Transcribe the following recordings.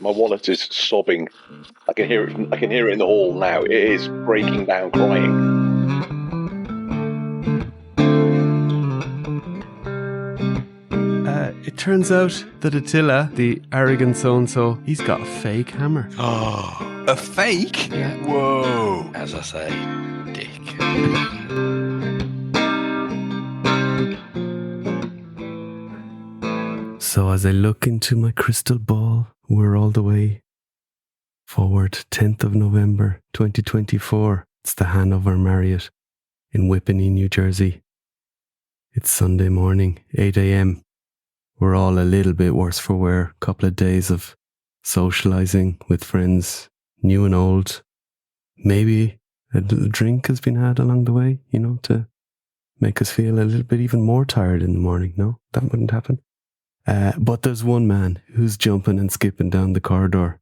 My wallet is sobbing. I can hear it. I can hear it in the hall now. It is breaking down, crying. It turns out that Attila, the arrogant so-and-so, he's got a fake hammer. Oh, a fake? Yeah. Whoa. As I say, dick. So as I look into my crystal ball, we're all the way forward, 10th of November, 2024. It's the Hanover Marriott in Whippany, New Jersey. It's Sunday morning, 8 a.m. We're all a little bit worse for wear. A couple of days of socialising with friends, new and old. Maybe a little drink has been had along the way, to make us feel a little bit even more tired in the morning. No, that wouldn't happen. But there's one man who's jumping and skipping down the corridor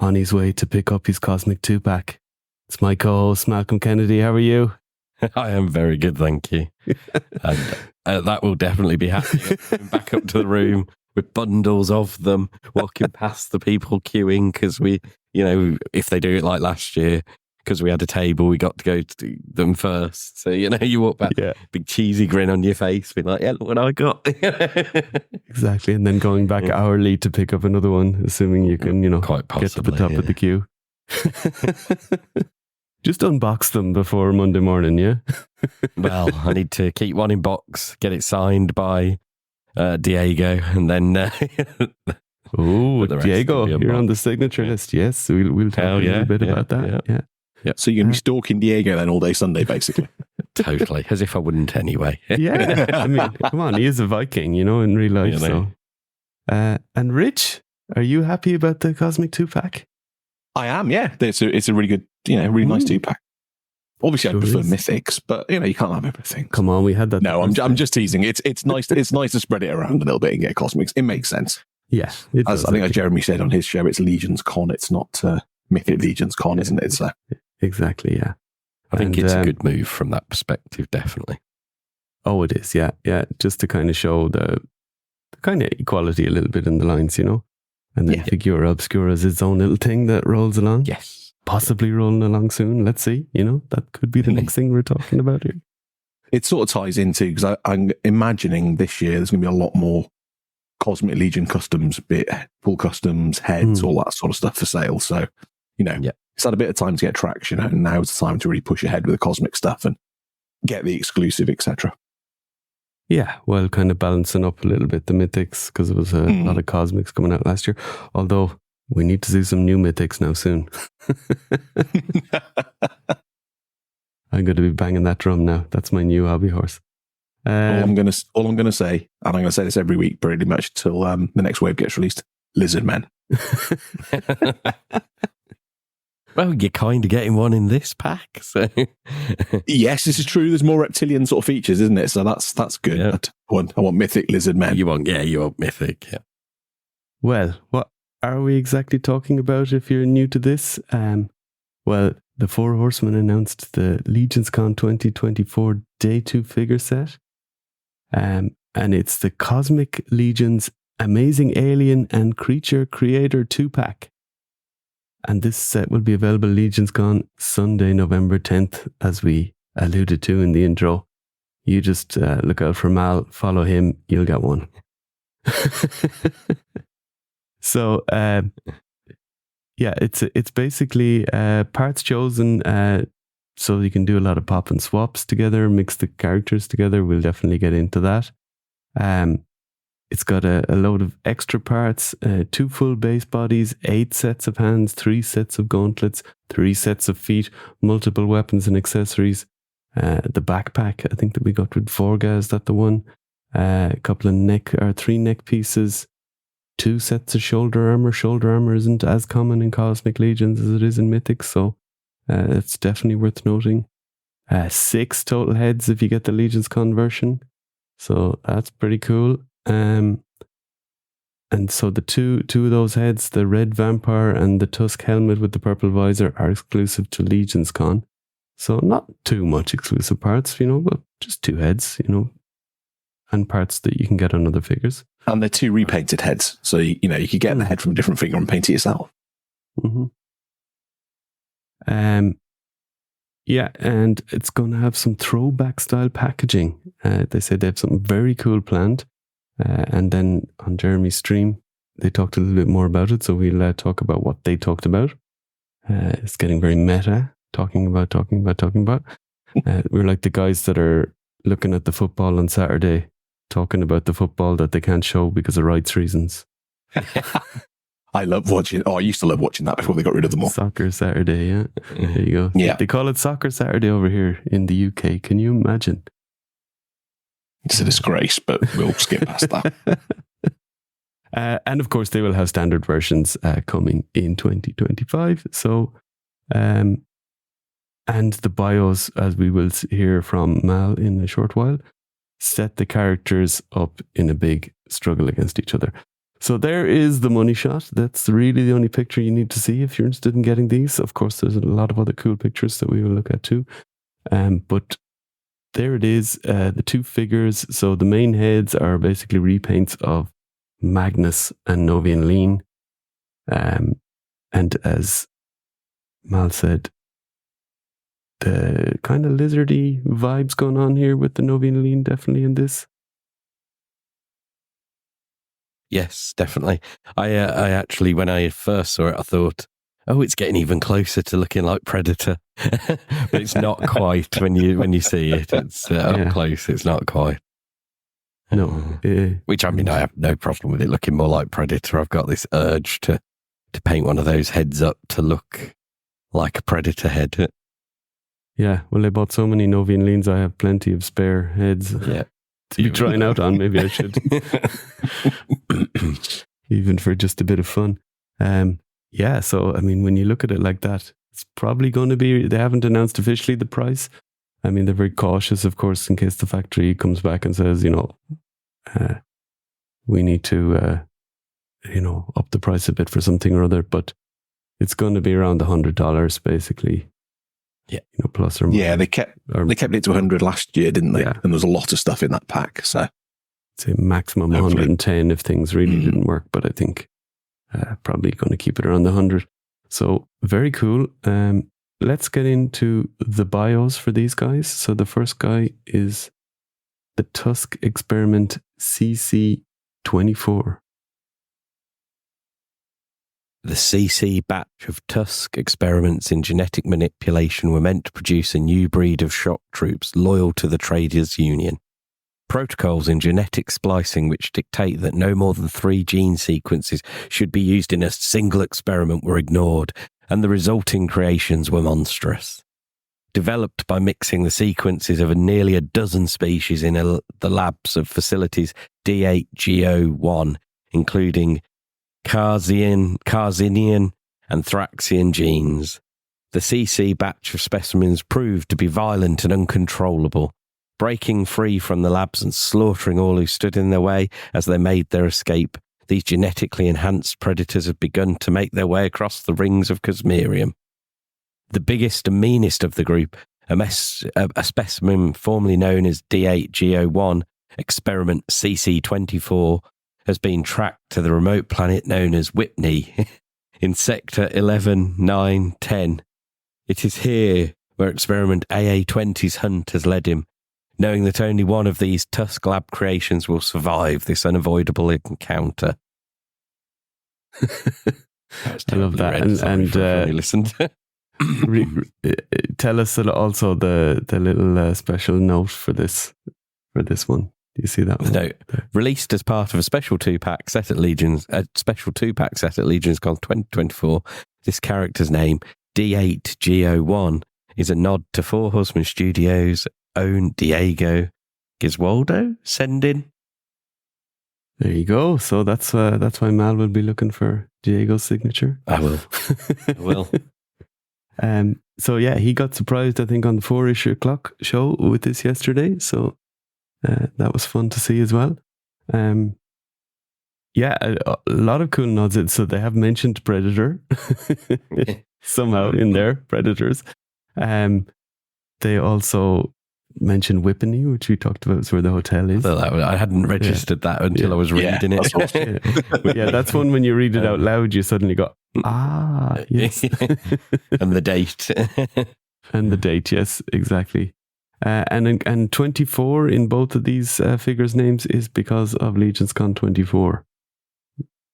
on his way to pick up his Cosmic 2-pack. It's my co-host, Malcolm Kennedy. How are you? I am very good, thank you. And that will definitely be happening. Going back up to the room with bundles of them, walking past the people queuing because we, if they do it like last year, because we had a table, we got to go to them first. So, you walk back, big cheesy grin on your face, being like, yeah, look what I got. Exactly. And then going back hourly to pick up another one, assuming you can, quite possibly, get to the top of the queue. Just unbox them before Monday morning, yeah? Well, I need to keep one in box, get it signed by Diego, and then... Oh, Diego, you're on the signature list. Yes, we'll talk a little bit about that. Yeah. So you're going to be stalking Diego then all day Sunday, basically. Totally, as if I wouldn't anyway. Yeah, I mean, come on, he is a Viking, in real life. So, and Rich, are you happy about the Cosmic 2-pack? I am, yeah. It's a really good, really nice 2-pack. Obviously, I prefer Mythics, but you can't have everything. Come on, we had that. No, I'm just teasing. It's nice. It's nice to spread it around a little bit and get Cosmics. It makes sense. Yeah, as I think, as Jeremy said on his show, it's Legion's Con. It's not Mythic Legion's Con, isn't it? So exactly, yeah. I think it's a good move from that perspective, definitely. Oh, it is, yeah. Just to kind of show the kind of equality a little bit in the lines, And then Figura Obscura is its own little thing that rolls along. Yes. Possibly rolling along soon. Let's see. That could be the next thing we're talking about here. It sort of ties into, because I'm imagining this year there's going to be a lot more Cosmic Legion customs, full customs, heads, all that sort of stuff for sale. So, it's had a bit of time to get traction, and now it's the time to really push ahead with the Cosmic stuff and get the exclusive, etc. Yeah, well, kind of balancing up a little bit the Mythics, because there was a lot of Cosmics coming out last year. Although, we need to do some new Mythics now soon. I'm going to be banging that drum now. That's my new hobby horse. All I'm going to say, and I'm going to say this every week pretty much till the next wave gets released, lizard men. Well, you're kind of getting one in this pack, so... Yes, this is true. There's more reptilian sort of features, isn't it? So that's good. Yeah. I want mythic lizard men. You want mythic, yeah. Well, what are we exactly talking about if you're new to this? Well, the Four Horsemen announced the Legion's Con 2024 Day 2 figure set. And it's the Cosmic Legion's Amazing Alien and Creature Creator 2-pack. And this set will be available at Legion's Con Sunday, November 10th, as we alluded to in the intro. You just look out for Mal, follow him, you'll get one. So, it's basically parts chosen so you can do a lot of pop and swaps together, mix the characters together. We'll definitely get into that. It's got a load of extra parts, 2 full base bodies, 8 sets of hands, 3 sets of gauntlets, 3 sets of feet, multiple weapons and accessories. The backpack, I think that we got with Vorga, is that the one? A couple of 3 neck pieces, 2 sets of shoulder armor. Shoulder armor isn't as common in Cosmic Legions as it is in Mythic, so it's definitely worth noting. 6 total heads if you get the Legion's Con version, so that's pretty cool. And so the two of those heads, the red vampire and the tusk helmet with the purple visor, are exclusive to Legion's Con. So not too much exclusive parts, but just 2 heads, and parts that you can get on other figures. And they're 2 repainted heads. So, you could get the head from a different figure and paint it yourself. Mm-hmm. Yeah, and it's going to have some throwback style packaging. They said they have something very cool planned. And then on Jeremy's stream, they talked a little bit more about it. So we'll talk about what they talked about. It's getting very meta, talking about. We're like the guys that are looking at the football on Saturday, talking about the football that they can't show because of rights reasons. I used to love watching that before they got rid of them all. Soccer Saturday, yeah. There you go. Yeah. They call it Soccer Saturday over here in the UK. Can you imagine? It's a disgrace, but we'll skip past that. And of course, they will have standard versions coming in 2025. So, and the bios, as we will hear from Mal in a short while, set the characters up in a big struggle against each other. So there is the money shot. That's really the only picture you need to see if you're interested in getting these. Of course, there's a lot of other cool pictures that we will look at too. But there it is, the 2 figures. So the main heads are basically repaints of Magnus and Noveunn Leen. And as Mal said, the kind of lizardy vibes going on here with the Noveunn Leen definitely in this. Yes, definitely. I actually, when I first saw it, I thought, oh, it's getting even closer to looking like Predator. But it's not quite when you see it. It's up close. It's not quite. No. Which, I mean, I have no problem with it looking more like Predator. I've got this urge to paint one of those heads up to look like a Predator head. Yeah, well, I bought so many Noveunn Leens, I have plenty of spare heads. Yeah. To be trying out on. Maybe I should. Even for just a bit of fun. Yeah, so, I mean, when you look at it like that, it's probably going to be, they haven't announced officially the price. I mean, they're very cautious, of course, in case the factory comes back and says, we need to, up the price a bit for something or other, but it's going to be around $100, basically. Yeah. Plus or minus. Yeah, they kept it to 100 last year, didn't they? Yeah. And there was a lot of stuff in that pack. So, say maximum 110 if things really didn't work, but I think probably going to keep it around the 100. So very cool. Let's get into the bios for these guys. So the first guy is the Tusk Experiment CC24. The CC batch of Tusk experiments in genetic manipulation were meant to produce a new breed of shock troops loyal to the Traders Union. Protocols in genetic splicing which dictate that no more than 3 gene sequences should be used in a single experiment were ignored, and the resulting creations were monstrous. Developed by mixing the sequences of nearly a dozen species in the labs of facilities D8GO1, including Carzinian and Thraxian genes. The CC batch of specimens proved to be violent and uncontrollable, breaking free from the labs and slaughtering all who stood in their way as they made their escape. These genetically enhanced predators have begun to make their way across the rings of Cosmerium. The biggest and meanest of the group, a specimen formerly known as D8GO1, experiment CC24, has been tracked to the remote planet known as Whitney in sector 11, 9, 10. It is here where experiment AA20's hunt has led him, knowing that only one of these Tusk Lab creations will survive this unavoidable encounter. I love that. And listened. Tell us also the little special note for this one. Do you see that one? No, released as part of a special 2-pack set at Legion's Con 2024. This character's name, D8GO1, is a nod to Four Horsemen Studios' own Diego Giswaldo send-in. There you go. So that's why Mal will be looking for Diego's signature. I will. So yeah, he got surprised, I think, on the 4-issue clock show with this yesterday. So that was fun to see as well. Yeah, a lot of cool nods. So they have mentioned Predator somehow in there, Predators. They also mention Whippany, which we talked about, is where the hotel is. I hadn't registered that until I was reading it. But that's one when you read it out loud, you suddenly go, yes. And the date. And the date, yes, exactly. And 24 in both of these figures' names is because of Legion's Con 24.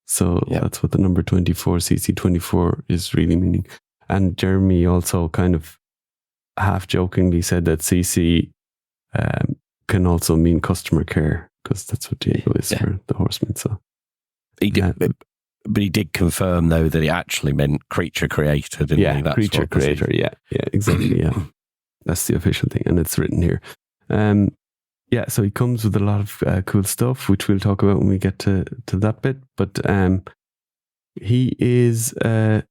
So that's what the number 24, CC24, is really meaning. And Jeremy also kind of half-jokingly said that CC can also mean customer care, because that's what Diego is for the Horseman. So he did, but he did confirm, though, that it actually meant creature creator, didn't he? That's creature creator, yeah, exactly, yeah. That's the official thing, and it's written here. So he comes with a lot of cool stuff, which we'll talk about when we get to that bit. But he is, so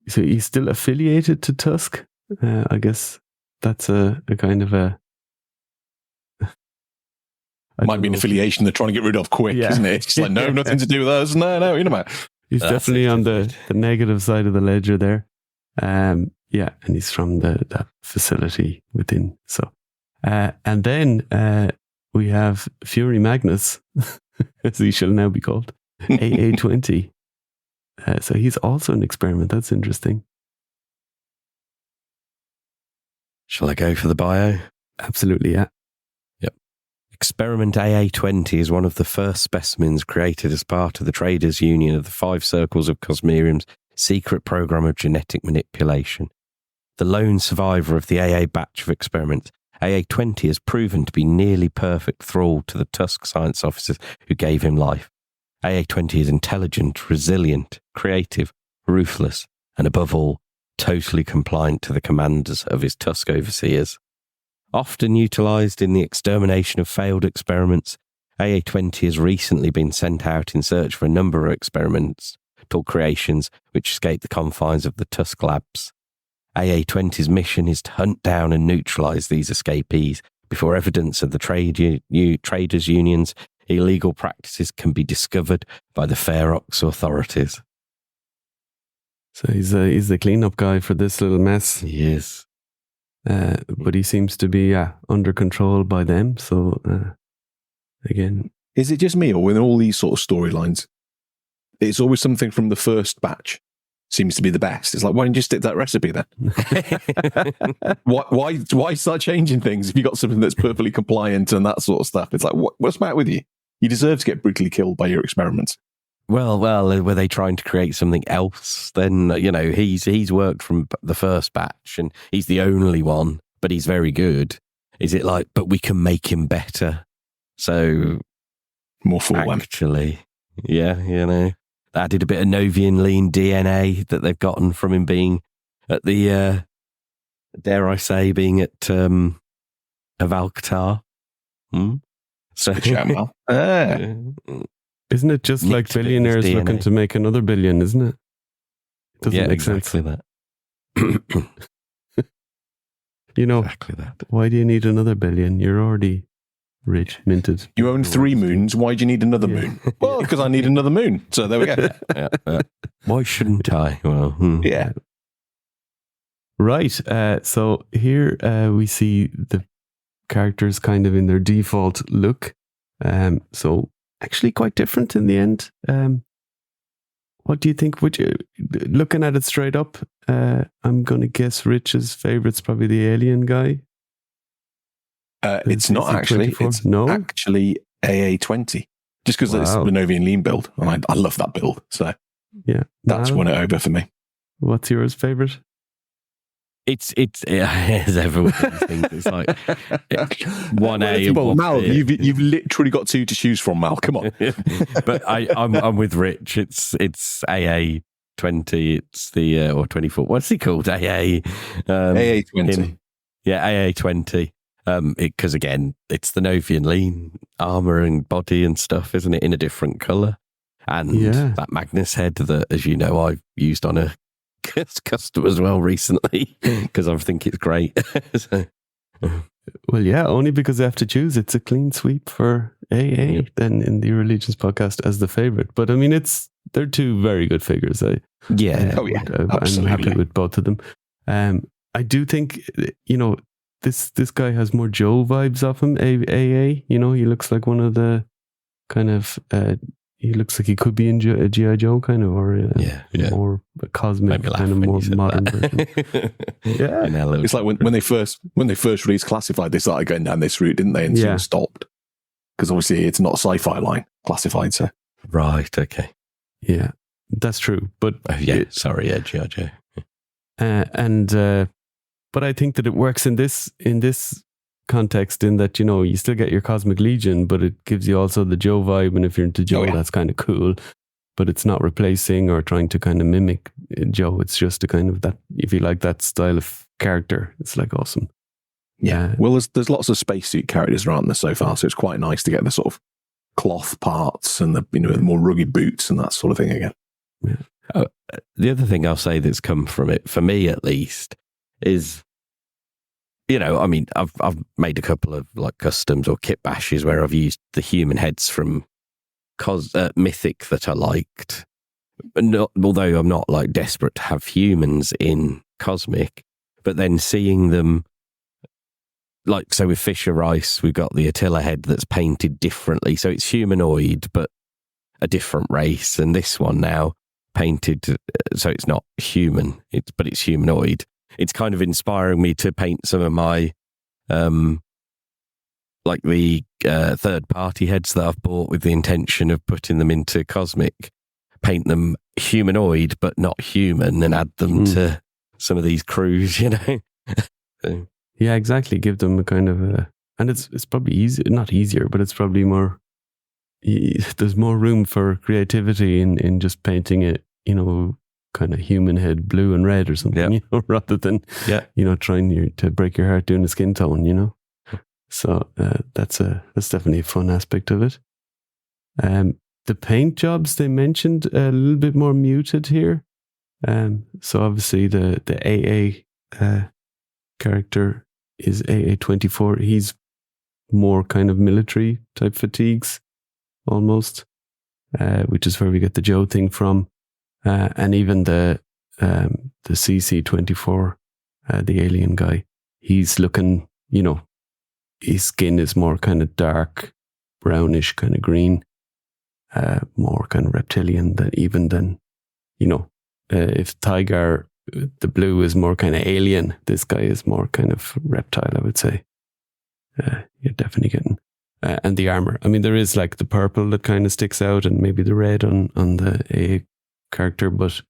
he's still affiliated to Tusk. I guess that's a kind of a... Might be an affiliation they're trying to get rid of quick, isn't it? It's just like, no, nothing to do with us. No, you know, man. He's definitely on the negative side of the ledger there. And he's from that facility within. So, and then we have Fury Magnus, as he shall now be called, AA20. So he's also an experiment. That's interesting. Shall I go for the bio? Absolutely, yeah. Yep. Experiment AA20 is one of the first specimens created as part of the Traders Union of the Five Circles of Cosmerium's secret program of genetic manipulation. The lone survivor of the AA batch of experiments, AA20 has proven to be nearly perfect thrall to the Tusk science officers who gave him life. AA20 is intelligent, resilient, creative, ruthless, and above all, totally compliant to the commands of his Tusk overseers. Often utilised in the extermination of failed experiments, AA20 has recently been sent out in search for a number of experimental creations which escape the confines of the Tusk labs. AA20's mission is to hunt down and neutralise these escapees before evidence of the traders' union's illegal practices can be discovered by the Ferox authorities. So he's the cleanup guy for this little mess. He is. But he seems to be under control by them. So again, is it just me, or in all these sort of storylines, it's always something from the first batch seems to be the best? It's like, why didn't you stick that recipe then? why start changing things if you got something that's perfectly compliant and that sort of stuff? It's like, what's the matter with you? You deserve to get brutally killed by your experiments. Well, were they trying to create something else? Then, he's worked from the first batch and he's the only one, but he's very good. Is it like, but we can make him better? So, more for actually, they added a bit of Noveunn Leen DNA that they've gotten from him being at the, dare I say, being at Avalkatar. So, isn't it just like billionaires looking to make another billion, isn't it? Doesn't make exactly sense. That. Exactly that. Why do you need another billion? You're already rich, minted. You own 3 moons. Why do you need another moon? Well, because I need another moon. So there we go. Why shouldn't I? Well, yeah. Right. So here we see the characters kind of in their default look. So actually quite different in the end. What do you think? Looking at it straight up, I'm going to guess Rich's favourite's probably the alien guy. It's not actually. It's actually AA20. Just because it's the Noveunn Leen build. And I love that build. So that's won it over for me. What's yours favourite? It's everyone thinks it's like 1A and 1B. Mal, you've literally got 2 to choose from, Mal. Come on. But I'm with Rich. It's AA20. It's the or 24. What's he called? AA. AA20. AA20. Because again, it's the Noveunn Leen armor and body and stuff, isn't it? In a different color, and that Magnus head that, as you know, I've used on a custom as well recently because I think it's great. Well, only because I have to choose. It's a clean sweep for AA then in the Religions podcast as the favorite. But I mean, they're 2 very good figures. I'm happy with both of them. I do think, this guy has more Joe vibes off him. AA, you know, he looks like one of the kind of. He looks like he could be in G.I. Joe, kind of, or more cosmic, kind of more modern version. Yeah, it's like when they first released Classified, they started going down this route, didn't they? And soon stopped because obviously it's not a sci-fi line, Classified. So right, okay, yeah, that's true. But G.I. Joe, but I think that it works in this context in that, you know, you still get your Cosmic Legion, but it gives you also the Joe vibe, and if you're into Joe, that's kind of cool, but it's not replacing or trying to kind of mimic Joe. It's just a kind of that, if you like that style of character, it's like awesome. Yeah. Well, there's lots of spacesuit characters around there so far, so it's quite nice to get the sort of cloth parts and the, you know, the more rugged boots and that sort of thing again. Yeah. The other thing I'll say that's come from it, for me at least, is, you know, I mean, I've made a couple of like customs or kit bashes where I've used the human heads from Mythic that I liked. Although I'm not like desperate to have humans in Cosmic, but then seeing them, like, so with Fisher Rice, we've got the Attila head that's painted differently. So it's humanoid, but a different race. And this one now painted, so it's not human, but it's humanoid. It's kind of inspiring me to paint some of my, like the third-party heads that I've bought with the intention of putting them into Cosmic, paint them humanoid but not human, and add them to some of these crews, you know. So. Yeah, exactly. Give them a kind of a, and it's probably easy, not easier, but it's probably more. There's more room for creativity in just painting it, you know, kind of human head blue and red or something, you know, rather than, you know, trying to break your heart doing a skin tone, you know. So that's definitely a fun aspect of it. The paint jobs they mentioned a little bit more muted here. So obviously the AA character is AA-24. He's more kind of military type fatigues almost, which is where we get the Joe thing from. And even the CC-24, the alien guy, he's looking, you know, his skin is more kind of dark, brownish, kind of green, more kind of reptilian than, you know, if Tygar, the blue is more kind of alien, this guy is more kind of reptile, I would say. You're definitely getting... and the armor. I mean, there is like the purple that kind of sticks out and maybe the red on the AA character, but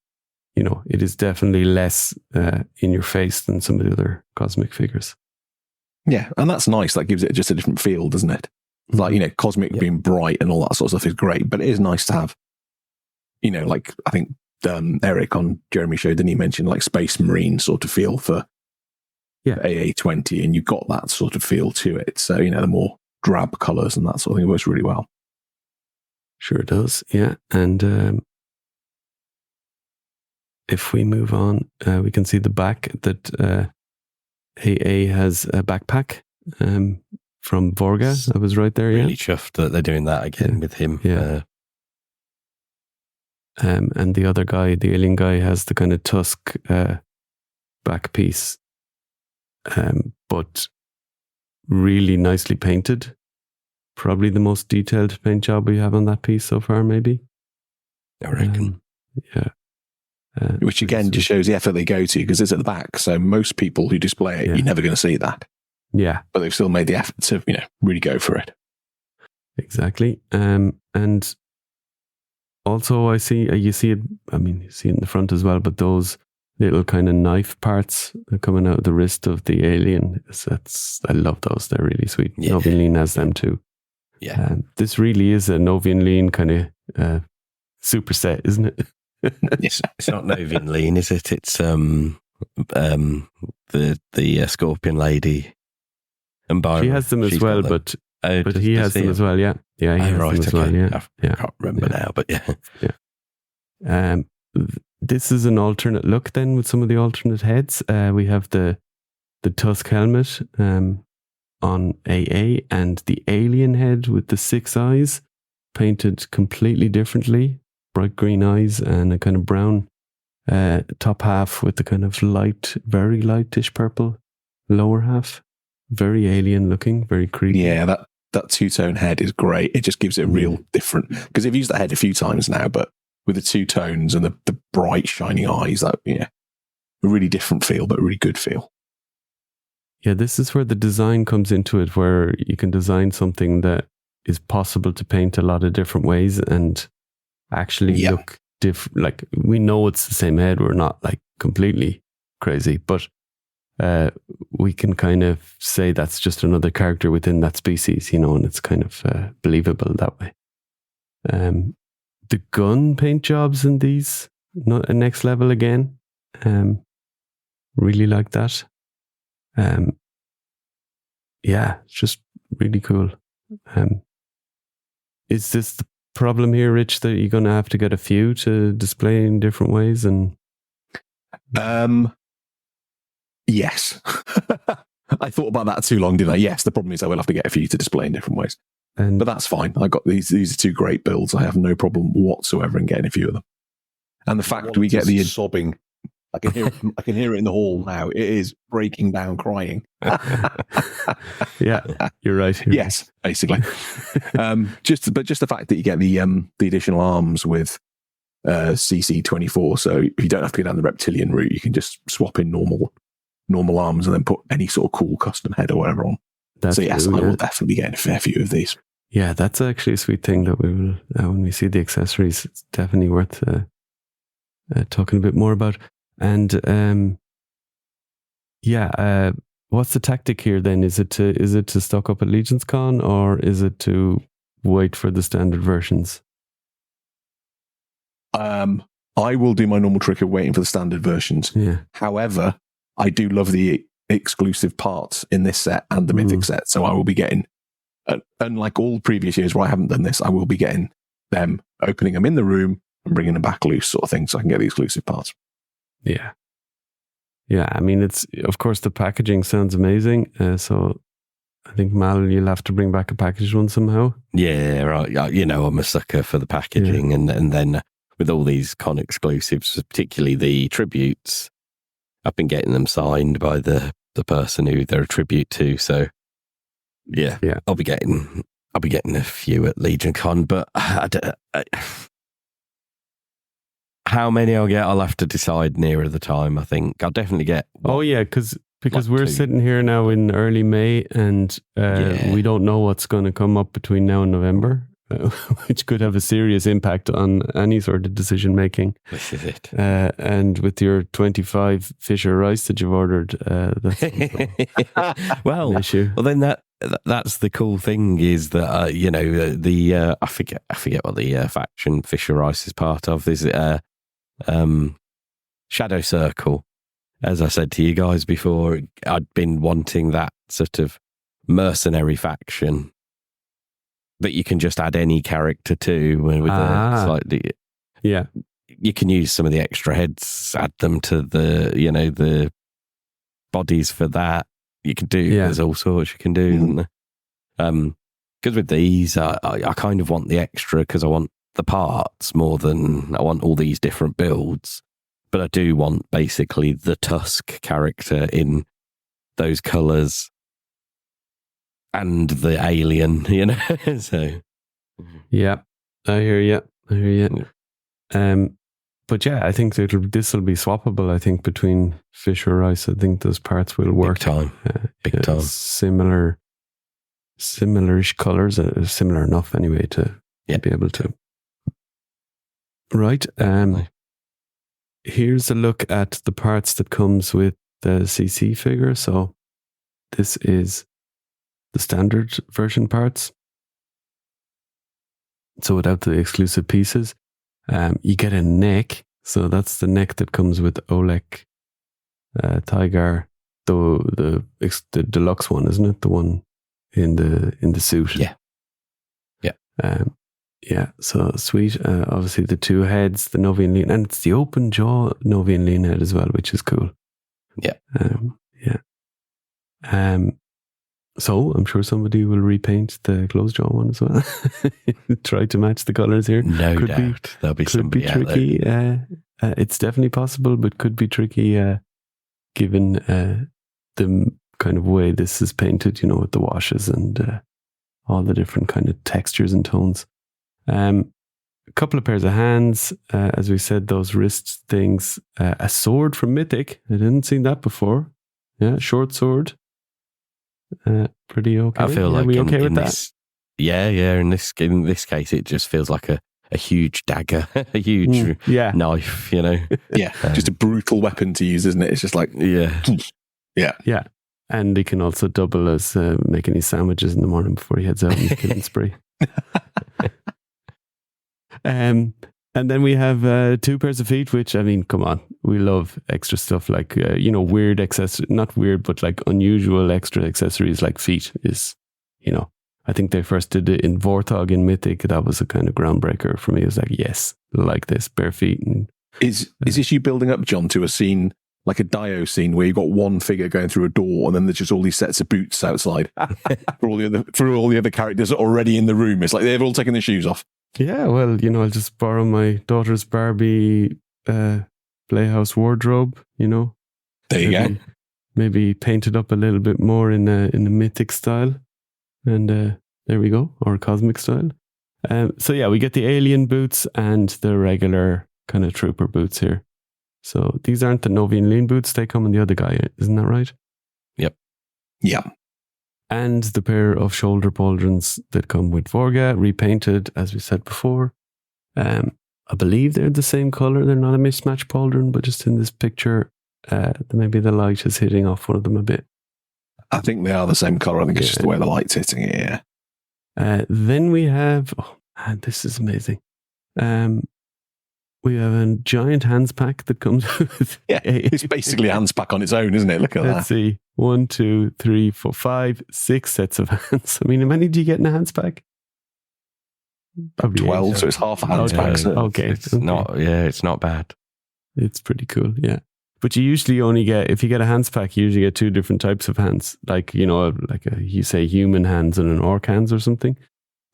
you know, it is definitely less in your face than some of the other Cosmic figures. Yeah, and that's nice. That gives it just a different feel, doesn't it? Like, you know, Cosmic being bright and all that sort of stuff is great, but it is nice to have, you know, like I think Eric on Jeremy Show, didn't he mention like Space Marine sort of feel for AA-20, and you've got that sort of feel to it. So, you know, the more drab colours and that sort of thing works really well. Sure it does, yeah. And if we move on, we can see the back that AA has a backpack from Vorga. I was right there, really chuffed that they're doing that again with him. Yeah. And the other guy, the alien guy, has the kind of tusk back piece, but really nicely painted. Probably the most detailed paint job we have on that piece so far, maybe. I reckon. Yeah. Which again just shows the effort they go to, because it's at the back. So most people who display it, you're never going to see that. Yeah. But they've still made the effort to, you know, really go for it. Exactly. And also you see it, you see it in the front as well, but those little kind of knife parts coming out of the wrist of the alien, I love those. They're really sweet. Yeah. Noveunn Leen has them too. Yeah. This really is a Noveunn Leen kind of superset, isn't it? It's not Noveunn Leen, is it? It's the Scorpion Lady. And Byron, she has them as well, but he has them as well. Yeah, yeah, he has them as well. Yeah, I can't remember now, but yeah. This is an alternate look then with some of the alternate heads. We have the Tusk helmet on AA, and the alien head with the 6 eyes painted completely differently. Bright green eyes and a kind of brown top half with the kind of light, very lightish purple lower half. very alien looking, very creepy. Yeah, that two-tone head is great. It just gives it a real different, because they've used that head a few times now, but with the two tones and the bright shining eyes, that a really different feel, but a really good feel. Yeah, this is where the design comes into it, where you can design something that is possible to paint a lot of different ways and actually look different. Like, we know it's the same head. We're not like completely crazy, but we can kind of say that's just another character within that species, and it's kind of believable that way. The gun paint jobs in these, not a next level again. Really like that. Yeah, it's just really cool. Is this the problem here, Rich, that you're going to have to get a few to display in different ways? And yes. I thought about that too long, didn't I? Yes, the problem is I will have to get a few to display in different ways. But that's fine. I got these are two great builds. I have no problem whatsoever in getting a few of them. And the fact we get the sobbing. I can hear it in the hall now. It is breaking down crying. Yeah, you're right. Yes, basically. Just the fact that you get the additional arms with CC24, so if you don't have to go down the reptilian route, you can just swap in normal arms and then put any sort of cool custom head or whatever on. So yes, I will definitely be getting a fair few of these. Yeah, that's actually a sweet thing that we will, when we see the accessories, it's definitely worth talking a bit more about. And what's the tactic here then? Is it to stock up at Legion's Con, or is it to wait for the standard versions? I will do my normal trick of waiting for the standard versions. Yeah. However, I do love the exclusive parts in this set and the Mythic set, so I will be getting, unlike all previous years where I haven't done this, I will be getting them, opening them in the room and bringing them back loose, sort of thing, so I can get the exclusive parts. Yeah. Yeah, I mean, it's, of course, the packaging sounds amazing. So I think, Mal, you'll have to bring back a packaged one somehow. Yeah, right. I'm a sucker for the packaging. And then with all these con exclusives, particularly the tributes, I've been getting them signed by the person who they're a tribute to. So yeah. I'll be getting a few at Legion Con, but how many I'll get, I'll have to decide nearer the time. I think I'll definitely get. Because we're sitting here now in early May, and we don't know what's going to come up between now and November, which could have a serious impact on any sort of decision making. This is it. And with your 25 Fisher Rice that you've ordered, that's well, an issue. Well, then that's the cool thing is that I forget what the faction Fisher Rice is part of. Is it Shadow Circle? As I said to you guys before, I'd been wanting that sort of mercenary faction that you can just add any character to with a slightly. Yeah, you can use some of the extra heads, add them to the bodies for that. You can do. There's all sorts you can do, isn't there? Because with these, I kind of want the extra because I want the parts more than I want all these different builds. But I do want basically the Tusk character in those colours and the alien, So yeah, I hear you. But yeah, I think this will be swappable. I think between Fisher Rice, I think those parts will work. Big time. Similar-ish colours, similar enough anyway to be able to. Right. Here's a look at the parts that comes with the CC figure. So this is the standard version parts. So without the exclusive pieces, you get a neck. So that's the neck that comes with Oleg Tygar, the deluxe one, isn't it? The one in the suit. Yeah. Yeah, so sweet. Obviously, the two heads, the Noveunn Leen, and it's the open jaw Noveunn Leen head as well, which is cool. Yeah. So I'm sure somebody will repaint the closed jaw one as well. Try to match the colours here. No doubt. There'll be somebody out tricky. It's definitely possible, but could be tricky given the kind of way this is painted, with the washes and all the different kind of textures and tones. A couple of pairs of hands, as we said, those wrist things. A sword from Mythic. I didn't see that before. Yeah, short sword. Pretty okay. I feel like we okay in with this, that? Yeah. In this case, it just feels like a huge dagger, a huge knife. Yeah, just a brutal weapon to use, isn't it? It's just like yeah. And he can also double as making his sandwiches in the morning before he heads out on his killing spree. And then we have 2 pairs of feet, which, I mean, come on, we love extra stuff like, weird accessories, not weird, but like unusual extra accessories like feet is, I think they first did it in Vorthog in Mythic. That was a kind of groundbreaker for me. It was like, yes, like this, bare feet. And, is this you building up, John, to a scene, like a Dio scene where you've got one figure going through a door and then there's just all these sets of boots outside for all the other characters already in the room? It's like they've all taken their shoes off. Yeah, well, I'll just borrow my daughter's Barbie Playhouse wardrobe, There you go. Maybe paint it up a little bit more in a Mythic style. And there we go, or cosmic style. So yeah, we get the alien boots and the regular kind of trooper boots here. So these aren't the Noveunn Leen boots, they come in the other guy, isn't that right? Yep. Yeah. And the pair of shoulder pauldrons that come with Vorga, repainted, as we said before. I believe they're the same colour. They're not a mismatched pauldron, but just in this picture, maybe the light is hitting off one of them a bit. I think they are the same colour. I think it's just the way the light's hitting it, yeah. Then we have, this is amazing. We have a giant hands pack that comes with... Yeah, it's basically a hands pack on its own, isn't it? Look at that. Let's see. 1, 2, 3, 4, 5, 6 sets of hands. I mean, how many do you get in a hands pack? Probably 12, so it's half a hands pack. So okay. It's not bad. It's pretty cool, yeah. But you usually only get, if you get a hands pack, you usually get 2 different types of hands. Like, you say human hands and an orc hands or something.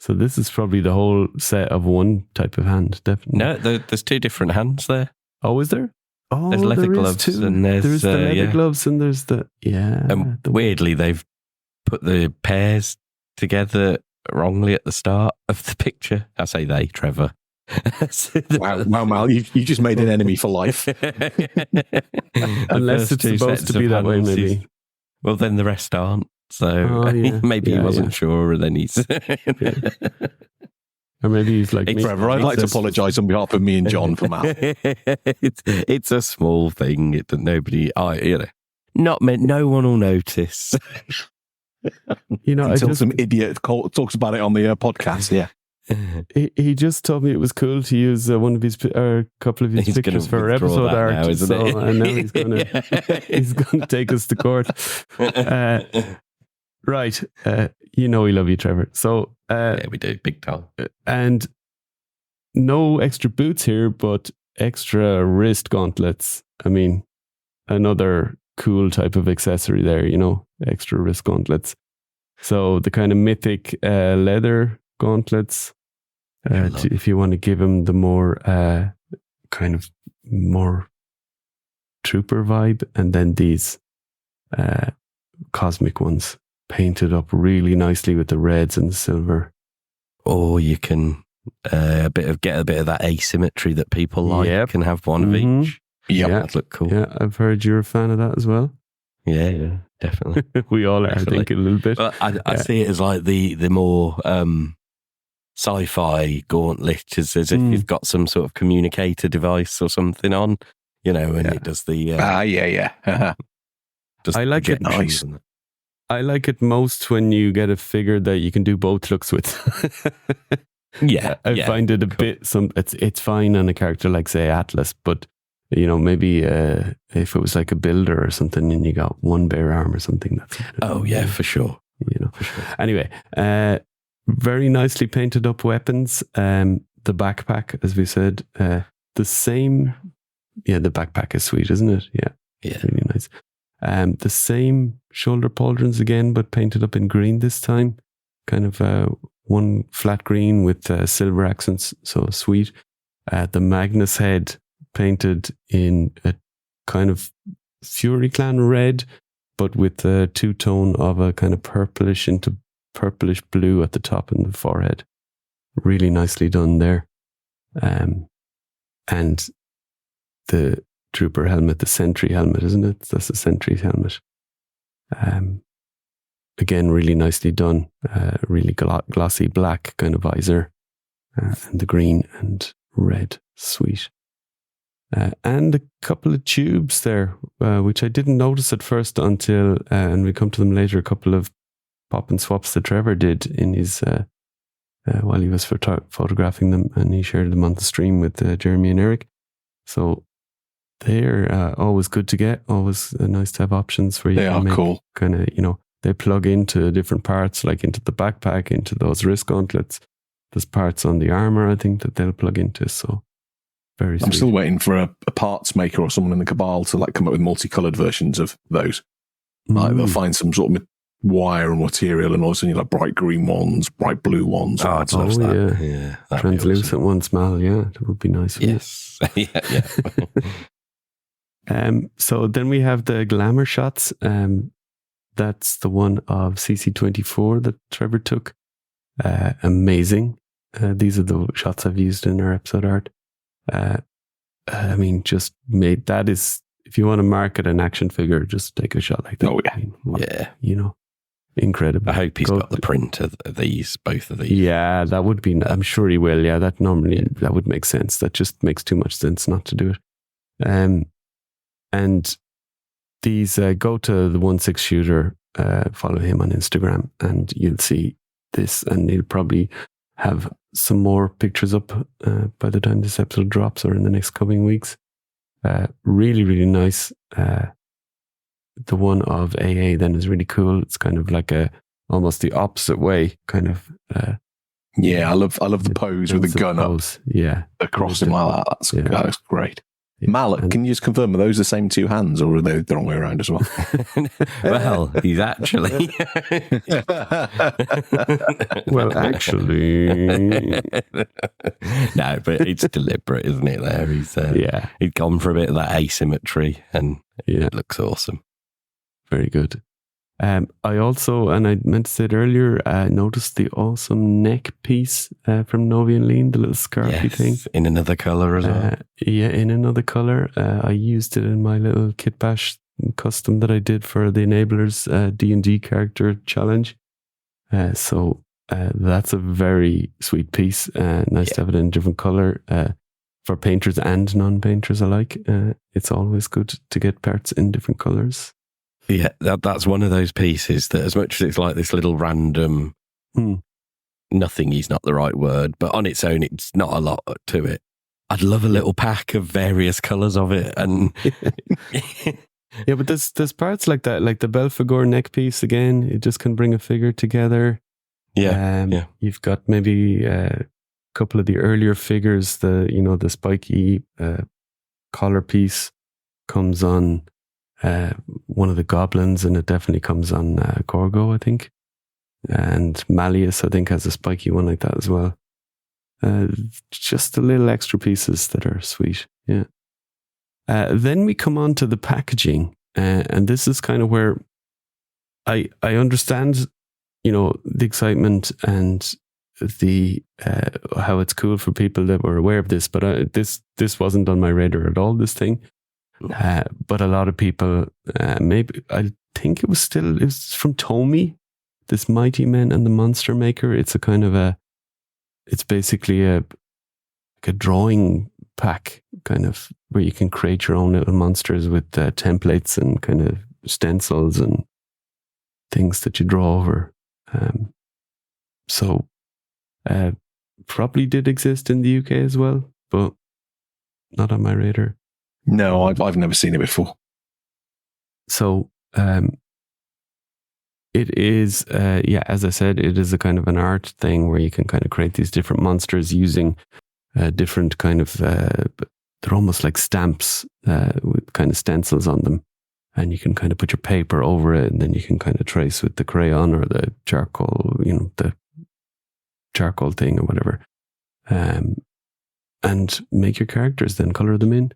So this is probably the whole set of one type of hand, definitely. No, there's 2 different hands there. Oh, is there? Oh, there's leather gloves and there's the leather gloves and there's the weirdly, they've put the pairs together wrongly at the start of the picture. I say they, Trevor. Wow, Mal, you just made an enemy for life. Unless it's supposed to be that way, maybe. Well, then the rest aren't. So maybe he wasn't sure, and then he's... Or maybe he's like, hey, Trevor, I'd like to apologise on behalf of me and John for Mal. It's a small thing. Not meant. No one will notice. Until some idiot talks about it on the podcast. Yeah. He just told me it was cool to use one of his a couple of his pictures for our episode art. Now, isn't it? I know he's gonna take us to court. Right, we love you, Trevor. So yeah, we do, big time. And no extra boots here, but extra wrist gauntlets. I mean, another cool type of accessory there. Extra wrist gauntlets. So the kind of Mythic leather gauntlets. If you want to give him the more kind of more trooper vibe, and then these cosmic ones painted up really nicely with the reds and the silver. Or you can get a bit of that asymmetry that people like, and have one of each. Yep. That'd look cool. Yeah, I've heard you're a fan of that as well. Yeah, definitely. We all are, I think, a little bit. But I see it as like the more sci-fi gauntlet, as if you've got some sort of communicator device or something on, and it does the... yeah. I like it. Nice. I like it most when you get a figure that you can do both looks with. I find it a bit... It's fine on a character like, say, Atlas, but... maybe if it was like a builder or something and you got one bare arm or something. For sure. For sure. Anyway, very nicely painted up weapons. The backpack, as we said, the same. Yeah, the backpack is sweet, isn't it? Yeah. Really nice. The same shoulder pauldrons again, but painted up in green this time. Kind of one flat green with silver accents, so sweet. The Magnus head painted in a kind of Fury Clan red, but with the two-tone of a kind of purplish into purplish blue at the top and the forehead. Really nicely done there. And the trooper helmet, the sentry helmet, isn't it? That's the sentry helmet. Again, really nicely done. Really glossy black kind of visor. And the green and red. Sweet. And a couple of tubes there, which I didn't notice at first until, and we come to them later, a couple of pop and swaps that Trevor did in his, while he was photographing them, and he shared them on the stream with Jeremy and Eric. So they're always good to get, always nice to have options for you. They are cool. Kind of, they plug into different parts, like into the backpack, into those wrist gauntlets. There's parts on the armor, I think, that they'll plug into. So very sweet. I'm still waiting for a parts maker or someone in the Cabal to like come up with multicolored versions of those. Like they'll find some sort of wire and material, and also like bright green ones, bright blue ones. I'd love that. Yeah, translucent ones, Mal. Yeah, that would be nice. Yes. Yeah. So then we have the glamour shots. That's the one of CC24 that Trevor took. Amazing. These are the shots I've used in our episode art. I mean, just made that is, if you want to market an action figure, just take a shot like that. Oh, yeah. I mean, yeah. Incredible. I hope he's got the print of these, both of these. Yeah, that would be, I'm sure he will. Yeah, that would make sense. That just makes too much sense not to do it. And these, go to the 1/6 shooter, follow him on Instagram, and you'll see this, and he'll probably have some more pictures up by the time this episode drops or in the next coming weeks. Really, really nice. The one of AA then is really cool. It's kind of like almost the opposite way, kind of. Yeah, I love the pose with the gun up. Yeah, across him like that. That's great. Yeah. Mallet, can you just confirm, are those the same two hands, or are they the wrong way around as well? Well, he's actually. Well, actually. No, but it's deliberate, isn't it? There, he'd gone for a bit of that asymmetry, and it looks awesome. Very good. I also, and I meant to say it earlier, noticed the awesome neck piece from Noveunn Leen, the little scarfy thing. In another colour as well. Yeah, in another colour. I used it in my little Kit Bash custom that I did for the Enablers D&D character challenge. So that's a very sweet piece. Nice to have it in a different colour. For painters and non-painters alike, it's always good to get parts in different colours. Yeah, that's one of those pieces that, as much as it's like this little random, nothing is not the right word, but on its own, it's not a lot to it. I'd love a little pack of various colours of it. And yeah, but there's parts like that, like the Belphegor neck piece again, it just can bring a figure together. Yeah. You've got maybe a couple of the earlier figures, the spiky collar piece comes on one of the goblins, and it definitely comes on Corgo, I think. And Malleus, I think, has a spiky one like that as well. Just the little extra pieces that are sweet. Yeah. Then we come on to the packaging, and this is kind of where I understand, the excitement and the how it's cool for people that were aware of this, but this wasn't on my radar at all, this thing. But a lot of people, maybe, I think it was from Tomy, this Mighty Men and the Monster Maker. It's a kind of it's basically a drawing pack, kind of, where you can create your own little monsters with templates and kind of stencils and things that you draw over. So probably did exist in the UK as well, but not on my radar. No, I've never seen it before. So it is, as I said, it is a kind of an art thing where you can kind of create these different monsters using different kind of, they're almost like stamps with kind of stencils on them. And you can kind of put your paper over it, and then you can kind of trace with the crayon or the charcoal, the charcoal thing or whatever. And make your characters, then color them in.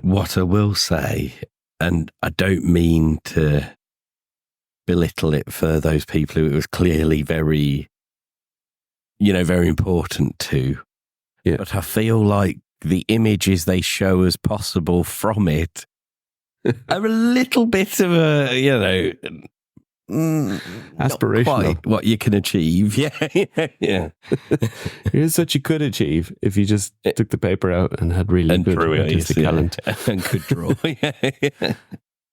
What I will say, and I don't mean to belittle it for those people who it was clearly very, very important to. Yeah. But I feel like the images they show as possible from it are a little bit of a, aspirational. Not quite what you can achieve. Yeah. Here's what you could achieve if you just took the paper out and had really good artistic talent and could draw.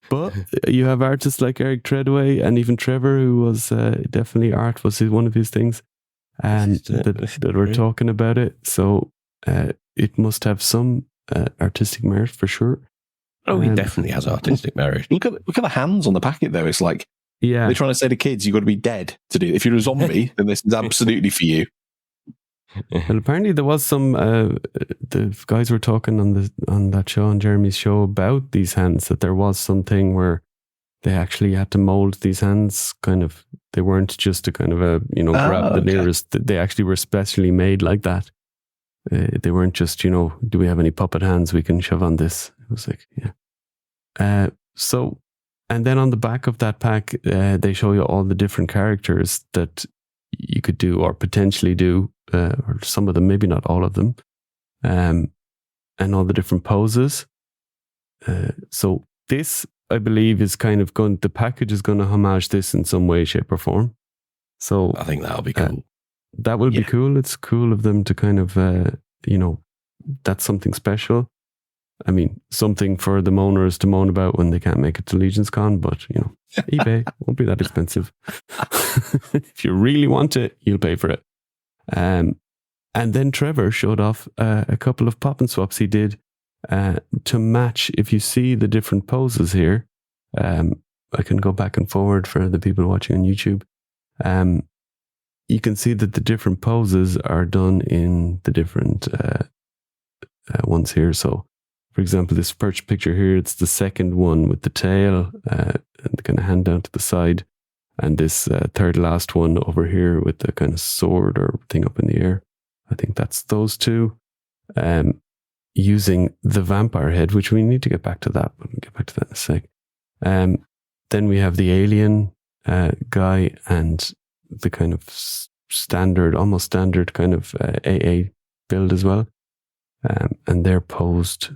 But you have artists like Eric Treadway and even Trevor, who was definitely art was one of his things, and that were talking about it. So it must have some artistic merit for sure. Oh, he definitely has artistic merit. Look at the hands on the packet, though. It's like they're trying to say to kids, you've got to be dead to do it. If you're a zombie, then this is absolutely for you. Well, apparently there was some. The guys were talking on that show, on Jeremy's show, about these hands. That there was something where they actually had to mold these hands. Kind of, they weren't just a kind of a grab the nearest. They actually were specially made like that. They weren't just do we have any puppet hands we can shove on this? It was like so, and then on the back of that pack, they show you all the different characters that you could do or potentially do. Or some of them, maybe not all of them, and all the different poses. So this, I believe, is kind of the package is going to homage this in some way, shape or form. So I think that'll be cool. That will be cool. It's cool of them to kind of, that's something special. I mean, something for the moaners to moan about when they can't make it to Legion's Con, but, eBay won't be that expensive. If you really want it, you'll pay for it. And then Trevor showed off a couple of pop and swaps he did to match. If you see the different poses here, I can go back and forward for the people watching on YouTube. You can see that the different poses are done in the different ones here. So, for example, this first picture here, it's the second one with the tail and the kind of hand down to the side. And this third last one over here with the kind of sword or thing up in the air. I think that's those two. Using the vampire head, which we need to get back to that. We'll get back to that in a sec. Then we have the alien guy and the kind of almost standard kind of AA build as well. And they're posed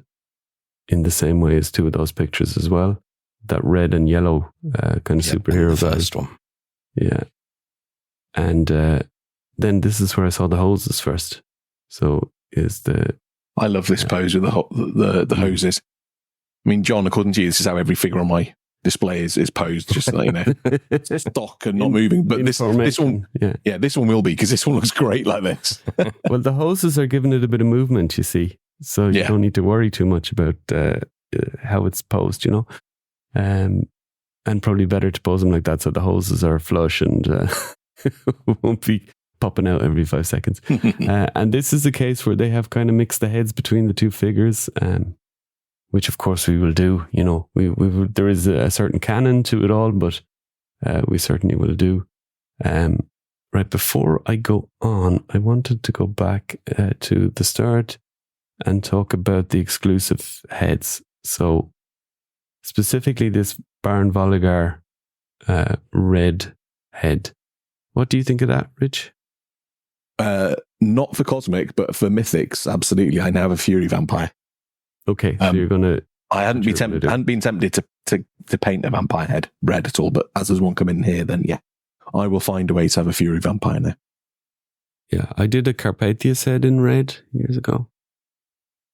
in the same way as two of those pictures as well. That red and yellow kind of superhero the guy. first one. Yeah. And then this is where I saw the hoses first. So I love this pose with the hoses. I mean, John, according to you, this is how every figure on my display is posed, just stock and not moving. But this one, this one will be, because this one looks great like this. Well, the hoses are giving it a bit of movement, you see. So you don't need to worry too much about how it's posed, and probably better to pose them like that so the hoses are flush and won't be popping out every 5 seconds. And this is a case where they have kind of mixed the heads between the two figures, which of course we will do. There is a certain canon to it all, but we certainly will do. Right, before I go on, I wanted to go back to the start and talk about the exclusive heads. So specifically this Baron Voligar red head. What do you think of that, Rich? Not for Cosmic, but for Mythics, absolutely. I now have a Fury Vampire. Okay, so you're going to... I hadn't been tempted to paint a vampire head red at all, but as there's one coming in here, then I will find a way to have a Fury Vampire now. Yeah, I did a Carpathia's head in red years ago.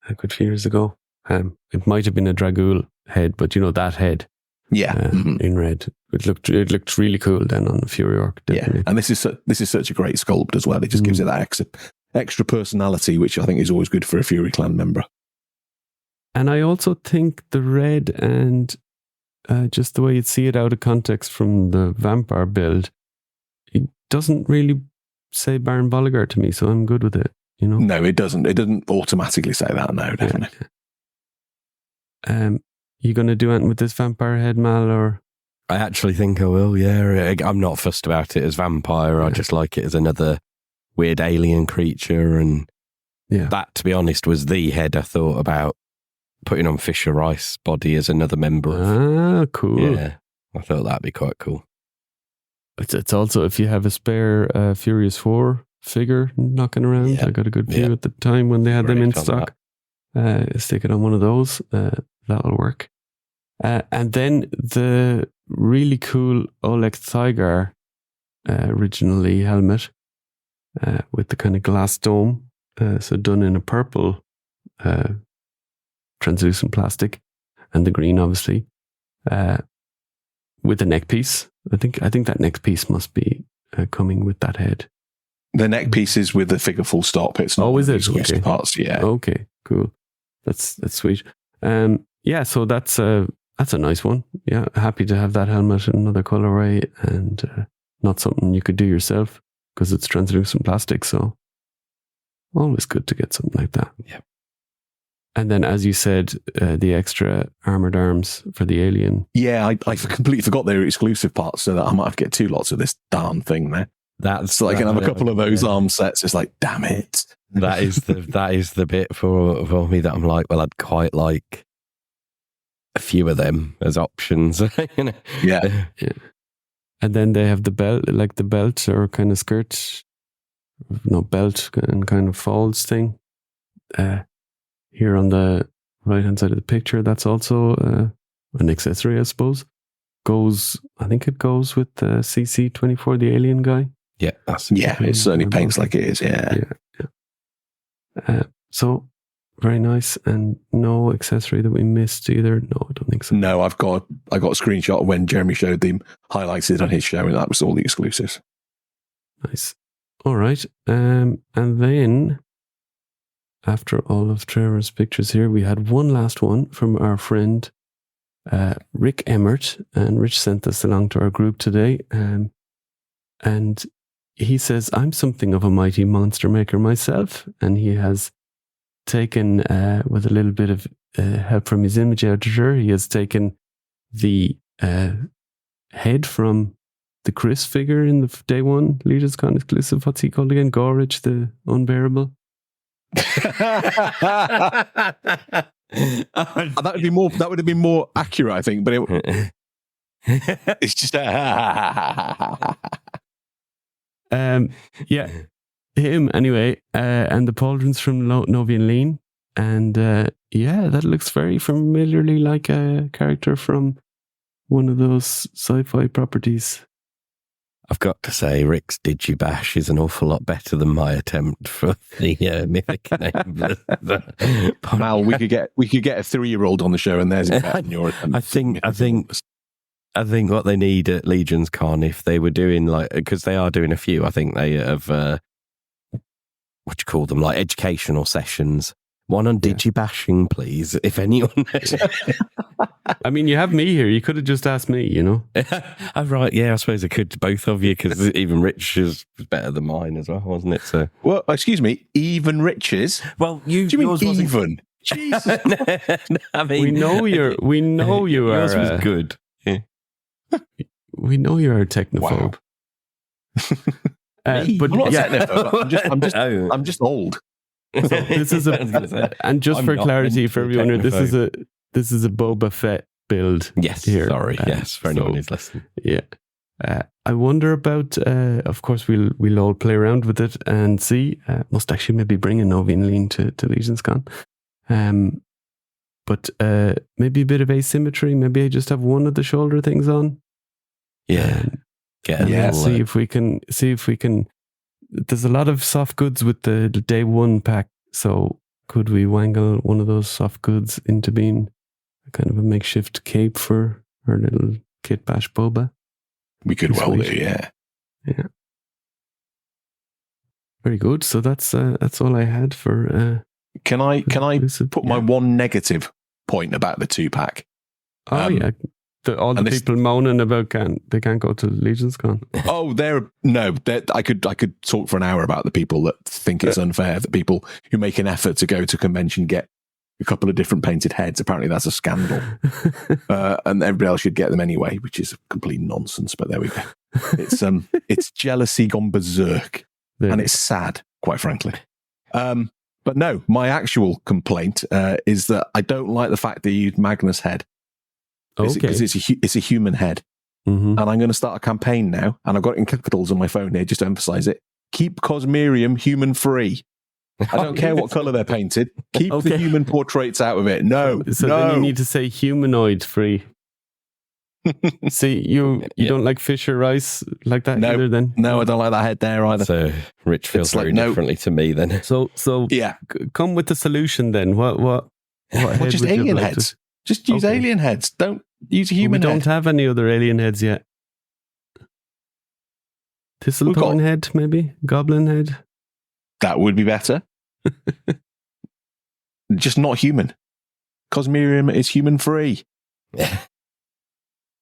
A good few years ago. It might have been a Dragul head, but that head. Yeah, in red. It looked really cool then on the Fury Orc. Definitely. Yeah, and this is such a great sculpt as well. It just gives it that extra personality, which I think is always good for a Fury Clan member. And I also think the red and just the way you'd see it out of context from the vampire build, it doesn't really say Baron Voligar to me, so I'm good with it. No, it doesn't. It doesn't automatically say that. No, definitely. You going to do anything with this vampire head, Mal, or? I actually think I will, yeah. I'm not fussed about it as vampire. I just like it as another weird alien creature. And that, to be honest, was the head I thought about putting on Fisher Rice body as another member. Ah, cool. Yeah, I thought that'd be quite cool. It's also, if you have a spare Furious 4 figure knocking around, I got a good view at the time when they had them in stock. Stick it on one of those. That'll work. And then the really cool Oleg Zygar originally helmet with the kind of glass dome. So done in a purple translucent plastic, and the green, obviously, with the neck piece. I think that neck piece must be coming with that head. The neck piece is with the figure full stop. It's not. Is it? Okay. Parts. Yeah. Okay. Cool. That's sweet. Yeah. So that's a nice one. Yeah. Happy to have that helmet in another colorway, and not something you could do yourself because it's translucent plastic. So always good to get something like that. Yeah. And then, as you said, the extra armored arms for the alien. Yeah, I completely forgot they were exclusive parts, so that I might have to get 2 lots of this darn thing there. So I can have a couple of those arm sets. It's like, damn it. That is the bit for me that I'm like, well, I'd quite like a few of them as options. You know? Yeah. And then they have the belt, like the belt or kind of skirt, belt and kind of folds thing. Here on the right hand side of the picture, that's also an accessory, I suppose. I think it goes with the CC-24, the alien guy. Yeah, it certainly paints like it is. Yeah. So very nice, and no accessory that we missed either. No, I don't think so. No, I got a screenshot of when Jeremy showed them highlighted on his show, and that was all the exclusives. Nice. All right, and then after all of Trevor's pictures here, we had one last one from our friend Rick Emmert, and Rich sent this along to our group today, and he says, I'm something of a mighty monster maker myself, and he has taken, with a little bit of help from his image editor, he has taken the head from the Chris figure in the Day One Legion's Con exclusive. What's he called again? Gorage the Unbearable. That would have been more accurate, I think. But it's just yeah, him anyway, and the pauldrons from Noveunn Leen, and that looks very familiarly like a character from one of those sci-fi properties. I've got to say, Rick's Digibash is an awful lot better than my attempt for the Mythic name. Mal, we could get a 3-year-old on the show, and there's better than your attempt. I think what they need at Legion's Con, if they were doing because they are doing a few, I think they have what do you call them, like educational sessions. One on digibashing, please, if anyone. I mean, you have me here. You could have just asked me, you know. Oh, right, yeah, I suppose I could, both of you, because even Rich's was better than mine as well, wasn't it? So, well, excuse me, even Rich's. Well, do you mean even? Jesus, I mean, we know you are. Yours was good. Yeah. We know you're a technophobe. Wow. But I'm not technophobe. I'm just old. So this is and just I'm for clarity for everyone here, this is a Boba Fett build. Yes, here. Sorry, yes, for anyone who's listening. Yeah, I wonder about. Of course, we'll all play around with it and see. Must actually maybe bring a Noveunn Leen to Legion's Con. But maybe a bit of asymmetry. Maybe I just have one of the shoulder things on. Yeah, see if we can. There's a lot of soft goods with the Day One pack, so could we wangle one of those soft goods into being kind of a makeshift cape for our little Kit Bash Boba? We could well do, yeah. Very good. So that's all I had for. Can I put my one negative point about the 2-pack? All the people moaning about they can't go to Legion's Con. I could talk for an hour about the people that think it's unfair that people who make an effort to go to convention get a couple of different painted heads. Apparently that's a scandal. And everybody else should get them anyway, which is complete nonsense, but there we go. It's jealousy gone berserk. And it's sad, quite frankly. But no, my actual complaint is that I don't like the fact they used Magnus' head. Okay. Because it's a human head. and I'm going to start a campaign now, and I've got it in capitals on my phone here just to emphasize it. Keep Cosmerium human free. I don't care what color they're painted. Keep the human portraits out of it. No, so then you need to say humanoid free. See, you don't like Fisher Rice like that either then? No, I don't like that head there either. So Rich feels very differently to me then. So yeah, come with the solution then. What head just alien heads. Just use alien heads. Don't use a human head. We don't have any other alien heads yet. Thistlethorn head, maybe? Goblin head? That would be better. Just not human. Cosmerium is human free.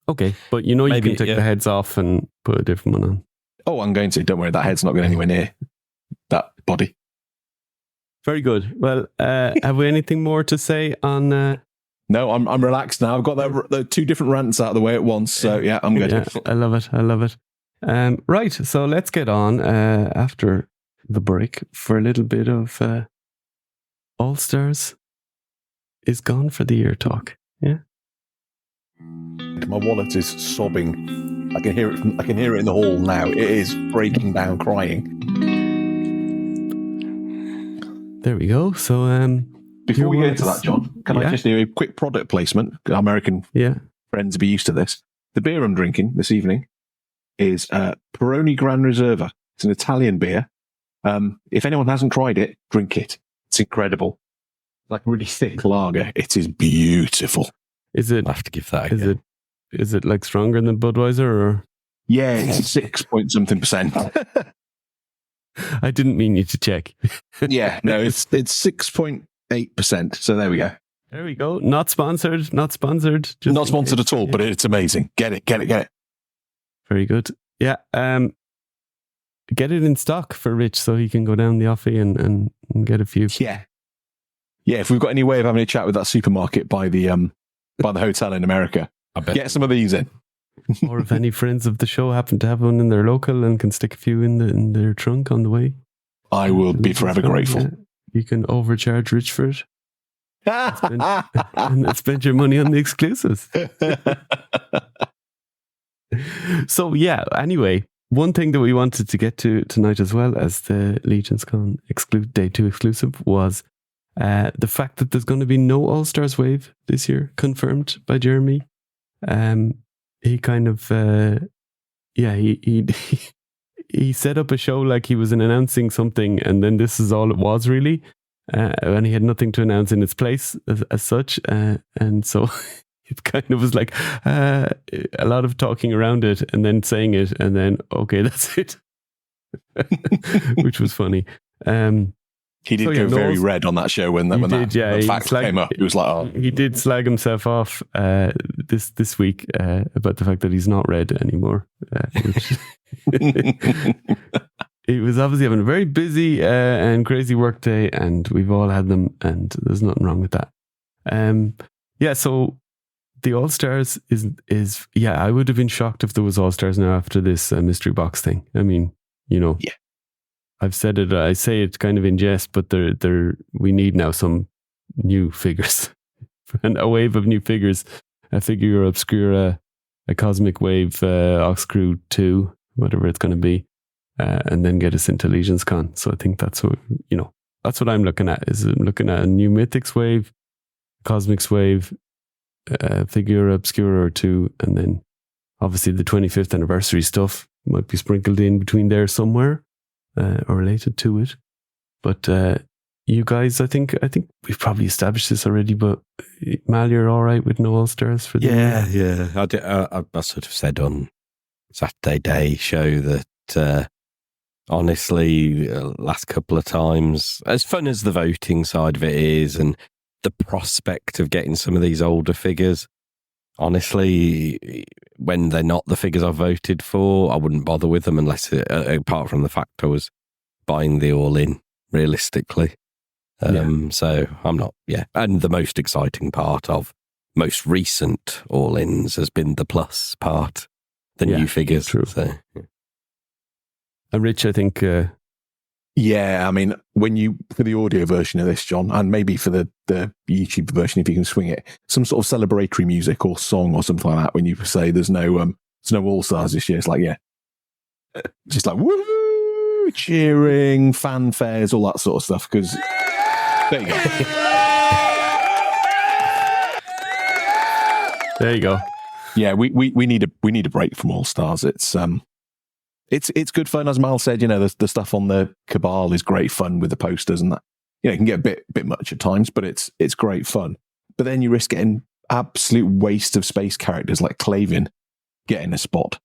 Okay, but you can take the heads off and put a different one on. Oh, I'm going to. Don't worry, that head's not going anywhere near that body. Very good. Well, have we anything more to say on... No, I'm relaxed now. I've got the two different rants out of the way at once, so yeah, I'm good. Yeah, I love it. Right, so let's get on after the break for a little bit of All Stars is gone for the year talk. Yeah. My wallet is sobbing. I can hear it. I can hear it in the hall now. It is breaking down, crying. There we go. So, before we get into that, John, can I just do a quick product placement? American friends be used to this. The beer I'm drinking this evening is Peroni Gran Reserva. It's an Italian beer. If anyone hasn't tried it, drink it. It's incredible. Like a really thick lager. It is beautiful. Is it? I have to give that a go. Is it like stronger than Budweiser or? Yeah, it's 6 point something %. I didn't mean you to check. Yeah, no, it's 6.8%. So there we go. There we go. Not sponsored. Just not sponsored at all, but it's amazing. Get it. Very good. Yeah. Get it in stock for Rich so he can go down the offie and get a few. Yeah. Yeah, if we've got any way of having a chat with that supermarket by the hotel in America, get some of these in. Or if any friends of the show happen to have one in their local and can stick a few in their trunk on the way, I will be forever grateful. You can overcharge Rich for it. and spend your money on the exclusives. So yeah, anyway, one thing that we wanted to get to tonight as well as the Legions Con Day 2 exclusive was the fact that there's going to be no All-Stars wave this year, confirmed by Jeremy. He kind of he set up a show like he was announcing something, and then this is all it was really, and he had nothing to announce in its place as such, and so it kind of was like a lot of talking around it and then saying it and then okay, that's it. Which was funny. He did go very red on that show when that fact came up. He was like, "Oh." He did slag himself off this week about the fact that he's not red anymore. Which he was obviously having a very busy and crazy work day, and we've all had them, and there's nothing wrong with that. So the All Stars is I would have been shocked if there was All Stars now after this mystery box thing. I mean, I've said it. I say it kind of in jest, but we need now some new figures, and a wave of new figures. A Figura Obscura, a Cosmic Wave, Oxcrew 2, whatever it's going to be, and then get us into Legions Con. So I think that's what I'm looking at. Is I'm looking at a new Mythics wave, Cosmics wave, Figura Obscura or 2, and then obviously the 25th anniversary stuff might be sprinkled in between there somewhere. Or related to it, but you guys, I think we've probably established this already. But Mal, you're all right with no All Stars for the year? I sort of said on Saturday Day show that honestly, last couple of times, as fun as the voting side of it is, and the prospect of getting some of these older figures. Honestly, when they're not the figures I voted for, I wouldn't bother with them unless, apart from the fact I was buying the all-in, realistically. So I'm not, And the most exciting part of most recent all-ins has been the plus part, the new figures. True. So, And Rich, I think... I mean, for the audio version of this, John, and maybe for the YouTube version, if you can swing it, some sort of celebratory music or song or something like that, when you say there's no There's no All Stars this year. It's like, just like woo, cheering, fanfares, all that sort of stuff. Because there you go. There you go. Yeah, we need a break from All Stars. It's good fun, as Mal said. The stuff on the Cabal is great fun with the posters and that. It can get a bit much at times, but it's great fun. But then you risk getting absolute waste of space characters like Clavian getting a spot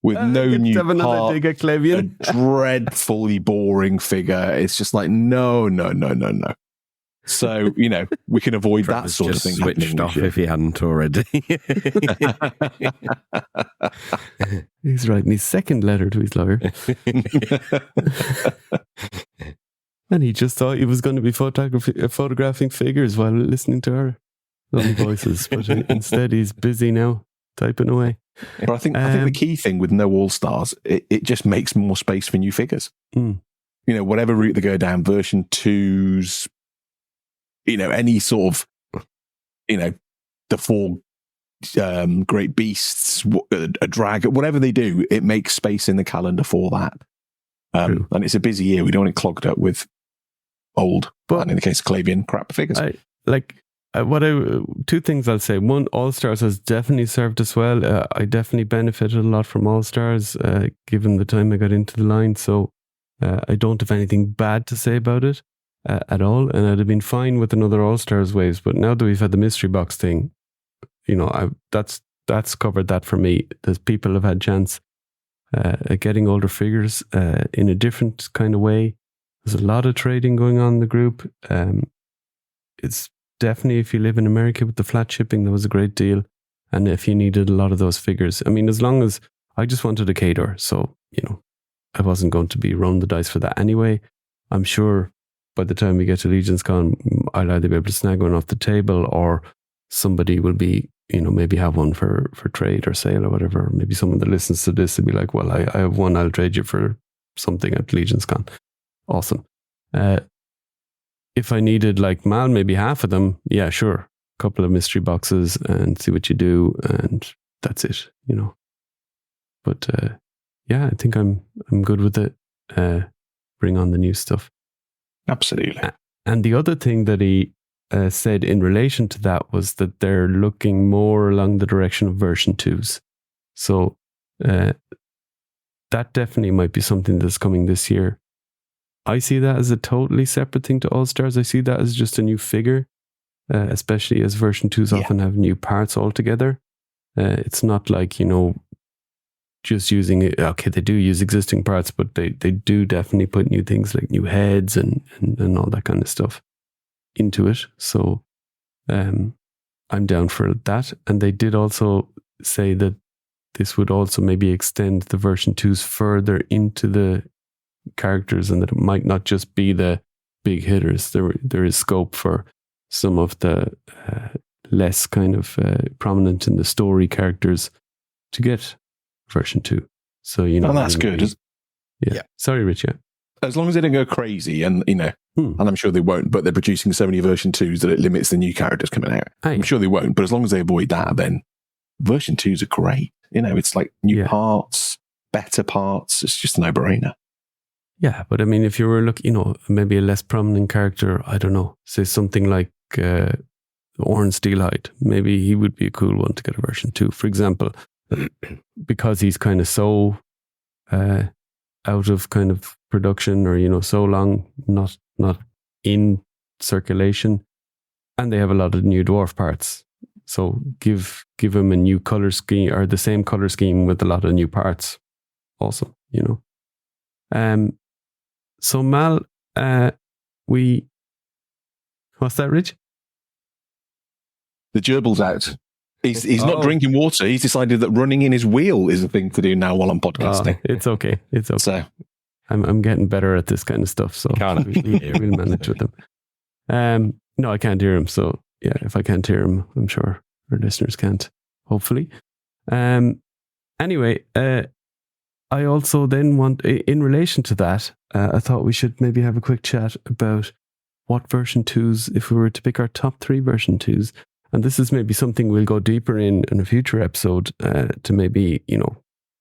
with no new part, a dreadfully boring figure. It's just like no. So we can avoid that sort of thing. Switched off if he hadn't already. He's writing his second letter to his lawyer. And he just thought he was going to be photographing figures while listening to our lovely voices. But instead, he's busy now, typing away. But I think the key thing with no All-Stars, it just makes more space for new figures. Whatever route they go down, version 2s, any sort of, the 4 great beasts, a dragon, whatever they do, it makes space in the calendar for that. And it's a busy year. We don't want it clogged up with old, but and in the case of Clavian, crap figures. Two things I'll say. One, All Stars has definitely served us well. I definitely benefited a lot from All Stars, given the time I got into the line. So I don't have anything bad to say about it at all. And I'd have been fine with another All Stars waves. But now that we've had the mystery box thing, that's covered that for me. There's people have had chance at getting older figures in a different kind of way. There's a lot of trading going on in the group. It's definitely, if you live in America with the flat shipping, that was a great deal. And if you needed a lot of those figures, I mean, as long as I just wanted a Kador, so, I wasn't going to be rolling the dice for that anyway. I'm sure by the time we get to Legion's Con, I'll either be able to snag one off the table or somebody will be, maybe have one for trade or sale or whatever. Maybe someone that listens to this will be like, well, I have one, I'll trade you for something at Legion's Con. Awesome. If I needed, like Mal, maybe half of them, yeah, sure. A couple of mystery boxes and see what you do, and that's it, But I think I'm good with it. Bring on the new stuff. Absolutely. And the other thing that he said in relation to that was that they're looking more along the direction of version 2s. So that definitely might be something that's coming this year. I see that as a totally separate thing to All Stars. I see that as just a new figure, especially as version 2s often have new parts altogether. It's not like, just using it. Okay, they do use existing parts, but they do definitely put new things like new heads and all that kind of stuff into it. So I'm down for that. And they did also say that this would also maybe extend the version 2s further into the characters, and that it might not just be the big hitters. There is scope for some of the less kind of prominent in the story characters to get version 2. So and that's good. Yeah. Sorry, Rich. Yeah. As long as they don't go crazy, and and I'm sure they won't. But they're producing so many version 2s that it limits the new characters coming out. I'm sure they won't. But as long as they avoid that, then version 2s are great. It's like new parts, better parts. It's just a no-brainer. Yeah, but I mean, if you were looking, maybe a less prominent character, I don't know, say something like Orin Steelhide, maybe he would be a cool one to get a version 2, for example, because he's kind of so out of kind of production, or so long not in circulation, and they have a lot of new dwarf parts. So give him a new color scheme, or the same color scheme with a lot of new parts. Awesome, So Mal, what's that, Rich? The gerbil's out. He's not drinking water. He's decided that running in his wheel is a thing to do now while I'm podcasting. It's okay. So I'm getting better at this kind of stuff. So we'll manage with him. No, I can't hear him. So yeah, if I can't hear him, I'm sure our listeners can't. Hopefully. Anyway, I also then want, in relation to that, I thought we should maybe have a quick chat about what version 2s, if we were to pick our top 3 version 2s, and this is maybe something we'll go deeper in a future episode, to maybe,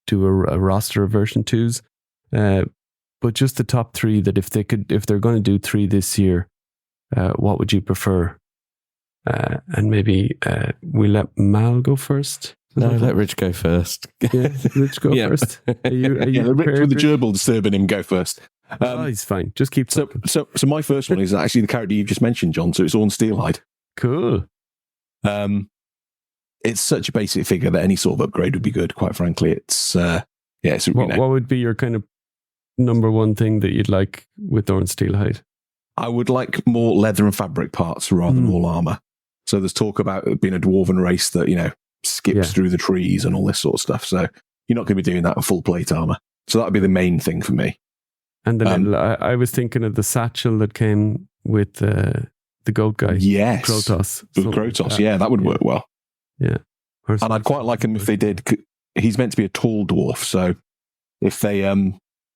do a roster of version 2s. But just the top 3 that if they're going to do 3 this year, what would you prefer? And maybe we let Mal go first. No, let Rich go first. Yeah, Rich go first. Are you Rich with the gerbil disturbing him, go first. He's fine. Just keep talking. So my first one is actually the character you've just mentioned, John. So it's Orn Steelhide. Cool. It's such a basic figure that any sort of upgrade would be good. Quite frankly, it's what would be your kind of number one thing that you'd like with Orn Steelhide? I would like more leather and fabric parts rather than all armor. So there's talk about it being a dwarven race that skips through the trees and all this sort of stuff. So you're not going to be doing that with full plate armor. So that would be the main thing for me. And the I was thinking of the satchel that came with the goat guy. Yes, Krotos. Krotos. Yeah, that would work well. Yeah, and I'd quite like him if they did. He's meant to be a tall dwarf, so if they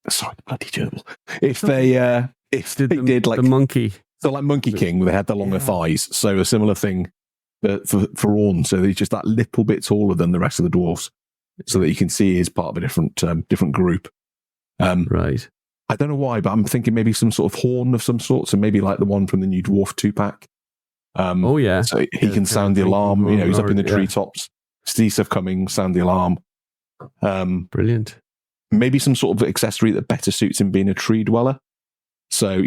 sorry, bloody gerbil. If they did like the monkey. So like Monkey King, they had the longer thighs. So a similar thing for Orn. So he's just that little bit taller than the rest of the dwarves, so that you can see he's part of a different group. Right. I don't know why, but I'm thinking maybe some sort of horn of some sort. So maybe like the one from the new Dwarf 2-pack. So he can sound the alarm. He's up in the treetops. See stuff coming, sound the alarm. Brilliant. Maybe some sort of accessory that better suits him being a tree dweller. So,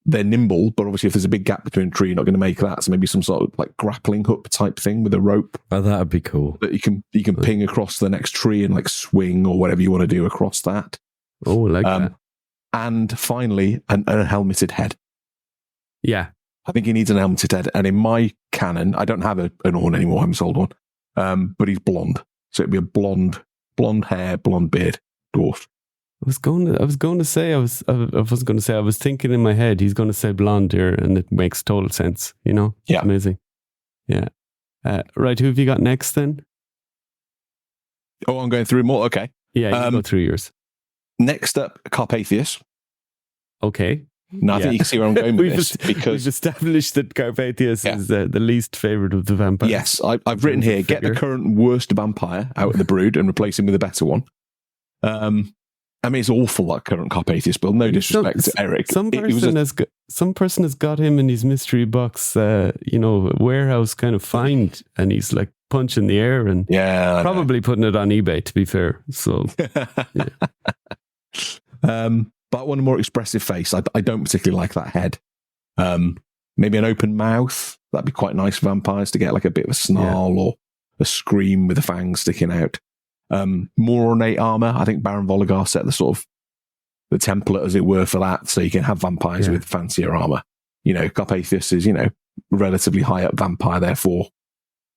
they're nimble, but obviously if there's a big gap between a tree, you're not going to make that. So maybe some sort of like grappling hook type thing with a rope. Oh, that'd be cool. That you can ping across the next tree and like swing or whatever you want to do across that. Oh, I like that. And finally, a helmeted head. Yeah. I think he needs an helmeted head. And in my canon, I don't have an Orn anymore. I haven't sold one. But he's blonde. So it'd be a blonde hair, blonde beard dwarf. I was going to say I was thinking in my head he's going to say blonde here, and it makes total sense. Yeah, amazing. Yeah. Right, who have you got next then? Oh, I'm going through more. Okay. Yeah, you go through yours. Next up, Carpathius. Okay. Now I think you can see where I'm going with this, because we've established that Carpathius is the least favorite of the vampires. Yes, I've written here: get the current worst vampire out of the brood and replace him with a better one. I mean, it's awful, that current Carpathius build. No disrespect to Eric. Some person has got him in his mystery box, warehouse kind of find, and he's like punching the air and probably putting it on eBay, to be fair. So, but I want a more expressive face. I don't particularly like that head. Maybe an open mouth. That'd be quite nice for vampires to get like a bit of a snarl or a scream with the fangs sticking out. More ornate armor. I think Baron Voligar set the template, as it were, for that, so you can have vampires with fancier armor. Carpathius is relatively high up vampire, therefore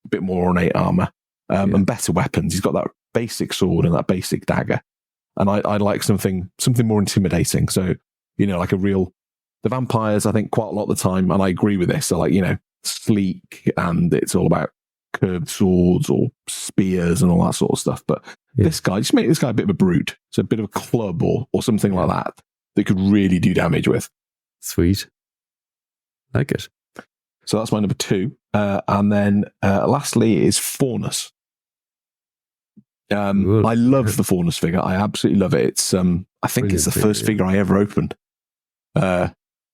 a bit more ornate armor and better weapons. He's got that basic sword and that basic dagger, and I like something more intimidating. So like the vampires, I think quite a lot of the time, and I agree with this, are like sleek, and it's all about curved swords or spears and all that sort of stuff. But this guy, just make this guy a bit of a brute. So a bit of a club or something like that could really do damage with. Sweet. Like it. So that's my number 2. And then lastly is Faunus. I love the Faunus figure. I absolutely love it. It's I think it's the first figure I ever opened.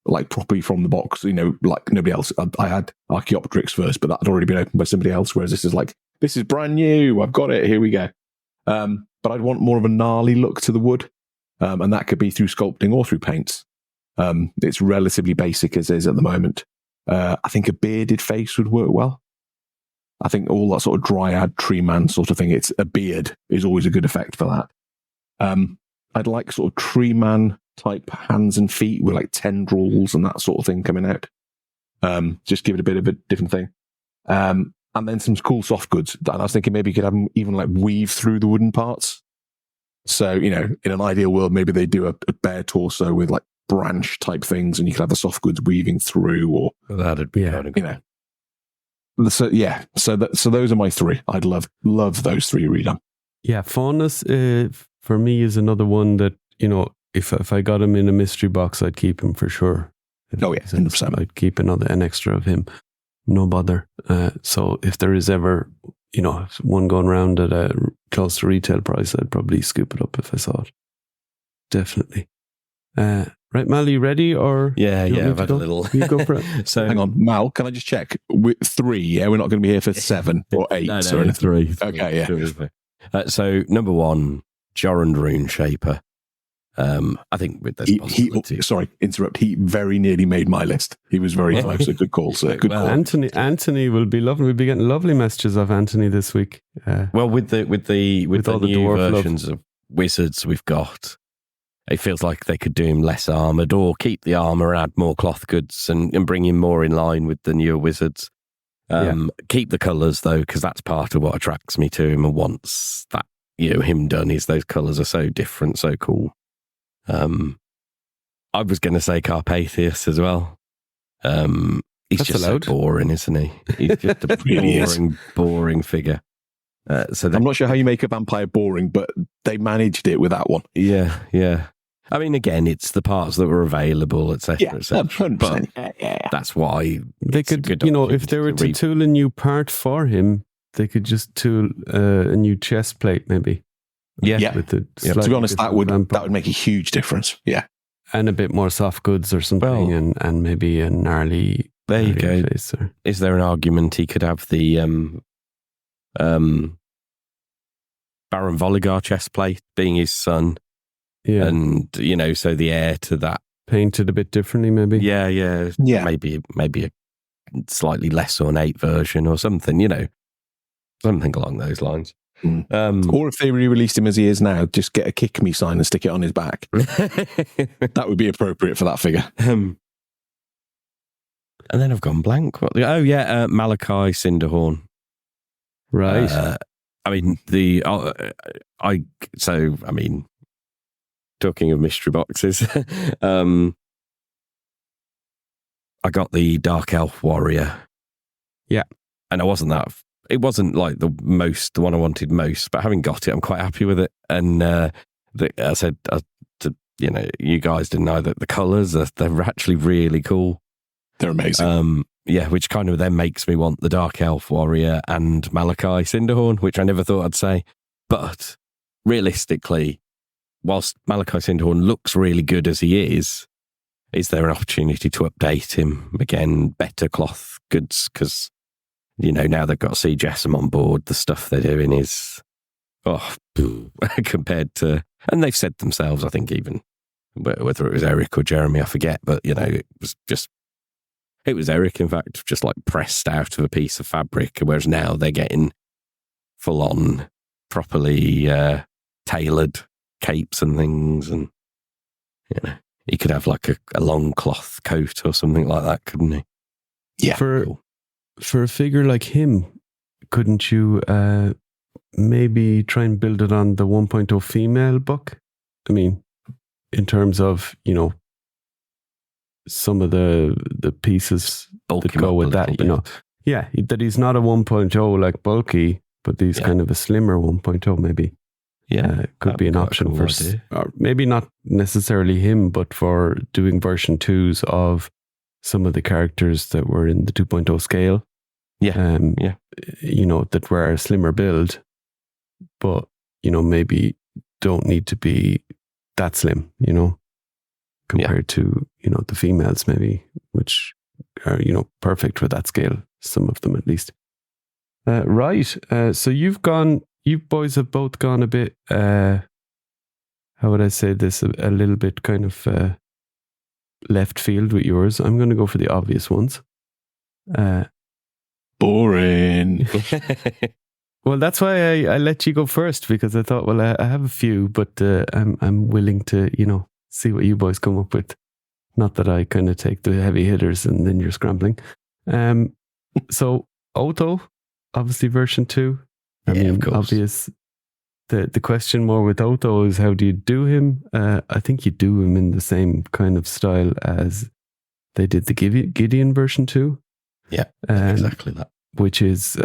Like properly from the box, like nobody else. I had Archaeopteryx first, but that had already been opened by somebody else. Whereas this is brand new. I've got it. Here we go. But I'd want more of a gnarly look to the wood, and that could be through sculpting or through paints. It's relatively basic as is at the moment. I think a bearded face would work well. I think all that sort of dryad, tree man sort of thing. It's a beard is always a good effect for that. I'd like sort of tree man type hands and feet with like tendrils and that sort of thing coming out. Just give it a bit of a different thing. And then some cool soft goods. And I was thinking maybe you could have them even like weave through the wooden parts. So, in an ideal world, maybe they do a bare torso with like branch type things, and you could have the soft goods weaving through, or that'd be kind of cool. So those are my 3. I'd love those 3 redone. Yeah, Faunus for me is another one that, if I got him in a mystery box, I'd keep him for sure. Oh yeah, 100%. I'd keep an extra of him. no bother. So if there is ever, one going around at a close to retail price, I'd probably scoop it up if I saw it. Definitely. Right, Mal, you ready? Or Yeah, you want me I've to had go? a little. You go for it. So hang on, Mal, can I just check? 3, yeah? We're not going to be here for 7 or 8 no, or anything. 3. Okay, yeah. 3. So number 1, Joran Rune Shaper. I think with this possibility. Sorry, interrupt. He very nearly made my list. He was very close. So good call, sir. Good Well, call. Anthony will be lovely. We'll be getting lovely messages off Anthony this week. Well, with the all the new dwarf versions of Wizards we've got, it feels like they could do him less armoured or keep the armour, add more cloth goods and bring him more in line with the newer Wizards. Keep the colours, though, because that's part of what attracts me to him. And once that, him done, is those colours are so different, so cool. I was going to say Carpathius as well. He's That's just allowed. so boring, isn't he? He's just a Really boring figure. I'm not sure how you make a vampire boring, but they managed it with that one. Yeah. I mean, again, it's the parts that were available, etc. Yeah, 100%. But that's why They could, if they were to tool a new part for him, they could just tool a new chest plate, maybe. Yeah. With the To be honest, that would make a huge difference. Yeah. And a bit more soft goods or something, Well, and maybe a gnarly. There you go. Face or... Is there an argument he could have the Baron Voligar chest plate being his son? Yeah. And, so the heir to that. Painted a bit differently, maybe? Yeah. Maybe a slightly less ornate version or something, something along those lines. Or if they re-released him as he is now, just get a kick me sign and stick it on his back. That would be appropriate for that figure. And then I've gone blank. Malachi Cinderhorn. Right. Talking of mystery boxes, I got the Dark Elf Warrior. Yeah. And it wasn't like the one I wanted most, but having got it, I'm quite happy with it. And I said, you guys didn't know that the colours, they're actually really cool. They're amazing. Which kind of then makes me want the Dark Elf Warrior and Malachi Cinderhorn, which I never thought I'd say. But realistically, whilst Malachi Cinderhorn looks really good as he is there an opportunity to update him again, better cloth goods? Because, now they've got C. Jessam on board, the stuff they're doing is, compared to, and they've said themselves, I think even, whether it was Eric or Jeremy, I forget, but, it was Eric, in fact, just like pressed out of a piece of fabric, whereas now they're getting full on, properly tailored capes and things, and he could have like a long cloth coat or something like that, couldn't he? Yeah. For a figure like him, couldn't you maybe try and build it on the 1.0 female book? I mean, in terms of, some of the pieces Bulk that him go up with a that, little, Yeah, that he's not a 1.0 like bulky, but he's kind of a slimmer 1.0 maybe. Yeah, could be an option for, or maybe not necessarily him, but for doing version 2s of some of the characters that were in the 2.0 scale. That were a slimmer build, but, maybe don't need to be that slim, compared to, the females maybe, which are, perfect for that scale, some of them at least. Right. So you boys have both gone a bit, how would I say this, a little bit kind of left field with yours. I'm going to go for the obvious ones. Boring. Well, that's why I let you go first, because I thought, well, I have a few, but I'm willing to, see what you boys come up with. Not that I kind of take the heavy hitters and then you're scrambling. So Otto, obviously version 2. I mean, of course. Obvious. The question more with Otto is, how do you do him? I think you do him in the same kind of style as they did the Gideon version 2. Yeah, exactly that. Which is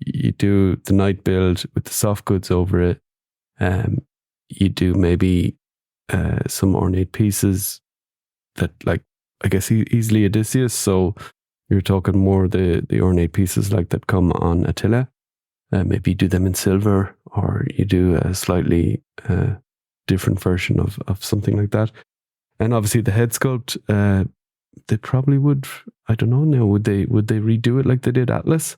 you do the night build with the soft goods over it. You do maybe some ornate pieces that, like, I guess easily Odysseus. So you're talking more the ornate pieces like that come on Attila. Maybe you do them in silver, or you do a slightly different version of something like that. And obviously the head sculpt, they probably would, I don't know now, would they redo it like they did Atlas?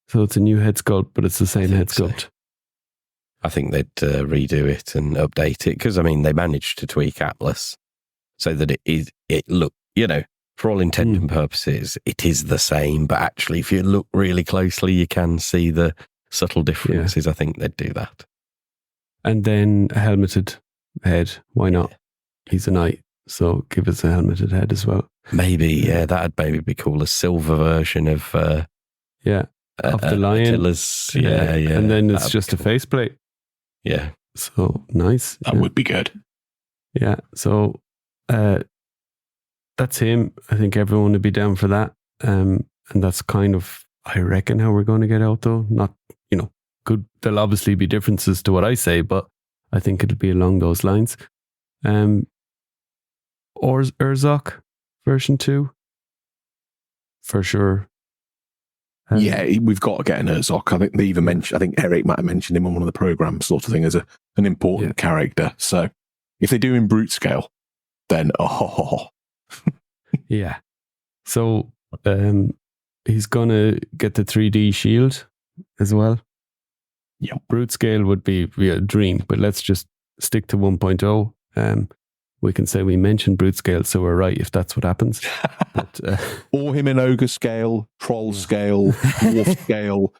So it's a new head sculpt, but it's the same head sculpt. So. I think they'd redo it and update it, because I mean they managed to tweak Atlas so that it look, you know, for all intent and purposes, it is the same. But actually, if you look really closely, you can see the subtle differences. I think they'd do that. And then a helmeted head. Why not? He's a knight, so give us a helmeted head as well. Maybe, that'd maybe be cool. A silver version of of the lion. Attila's, yeah. And then it's just a faceplate. Yeah. So nice. That would be good. Yeah. So that's him. I think everyone would be down for that. And that's kind of, I reckon, how we're going to get out though. Not, you know, good. There'll obviously be differences to what I say, but I think it'll be along those lines. Or Urzok version 2 for sure. Yeah, we've got to get an Urzok. I think they even mentioned, I think Eric might have mentioned him on one of the programs, sort of thing, as an important character. So if they do in brute scale, then yeah. So he's gonna get the 3D shield as well. Yeah, brute scale would be a dream, but let's just stick to 1.0. We can say we mentioned brute scale, so we're right if that's what happens. But, or him in ogre scale, troll scale, dwarf scale,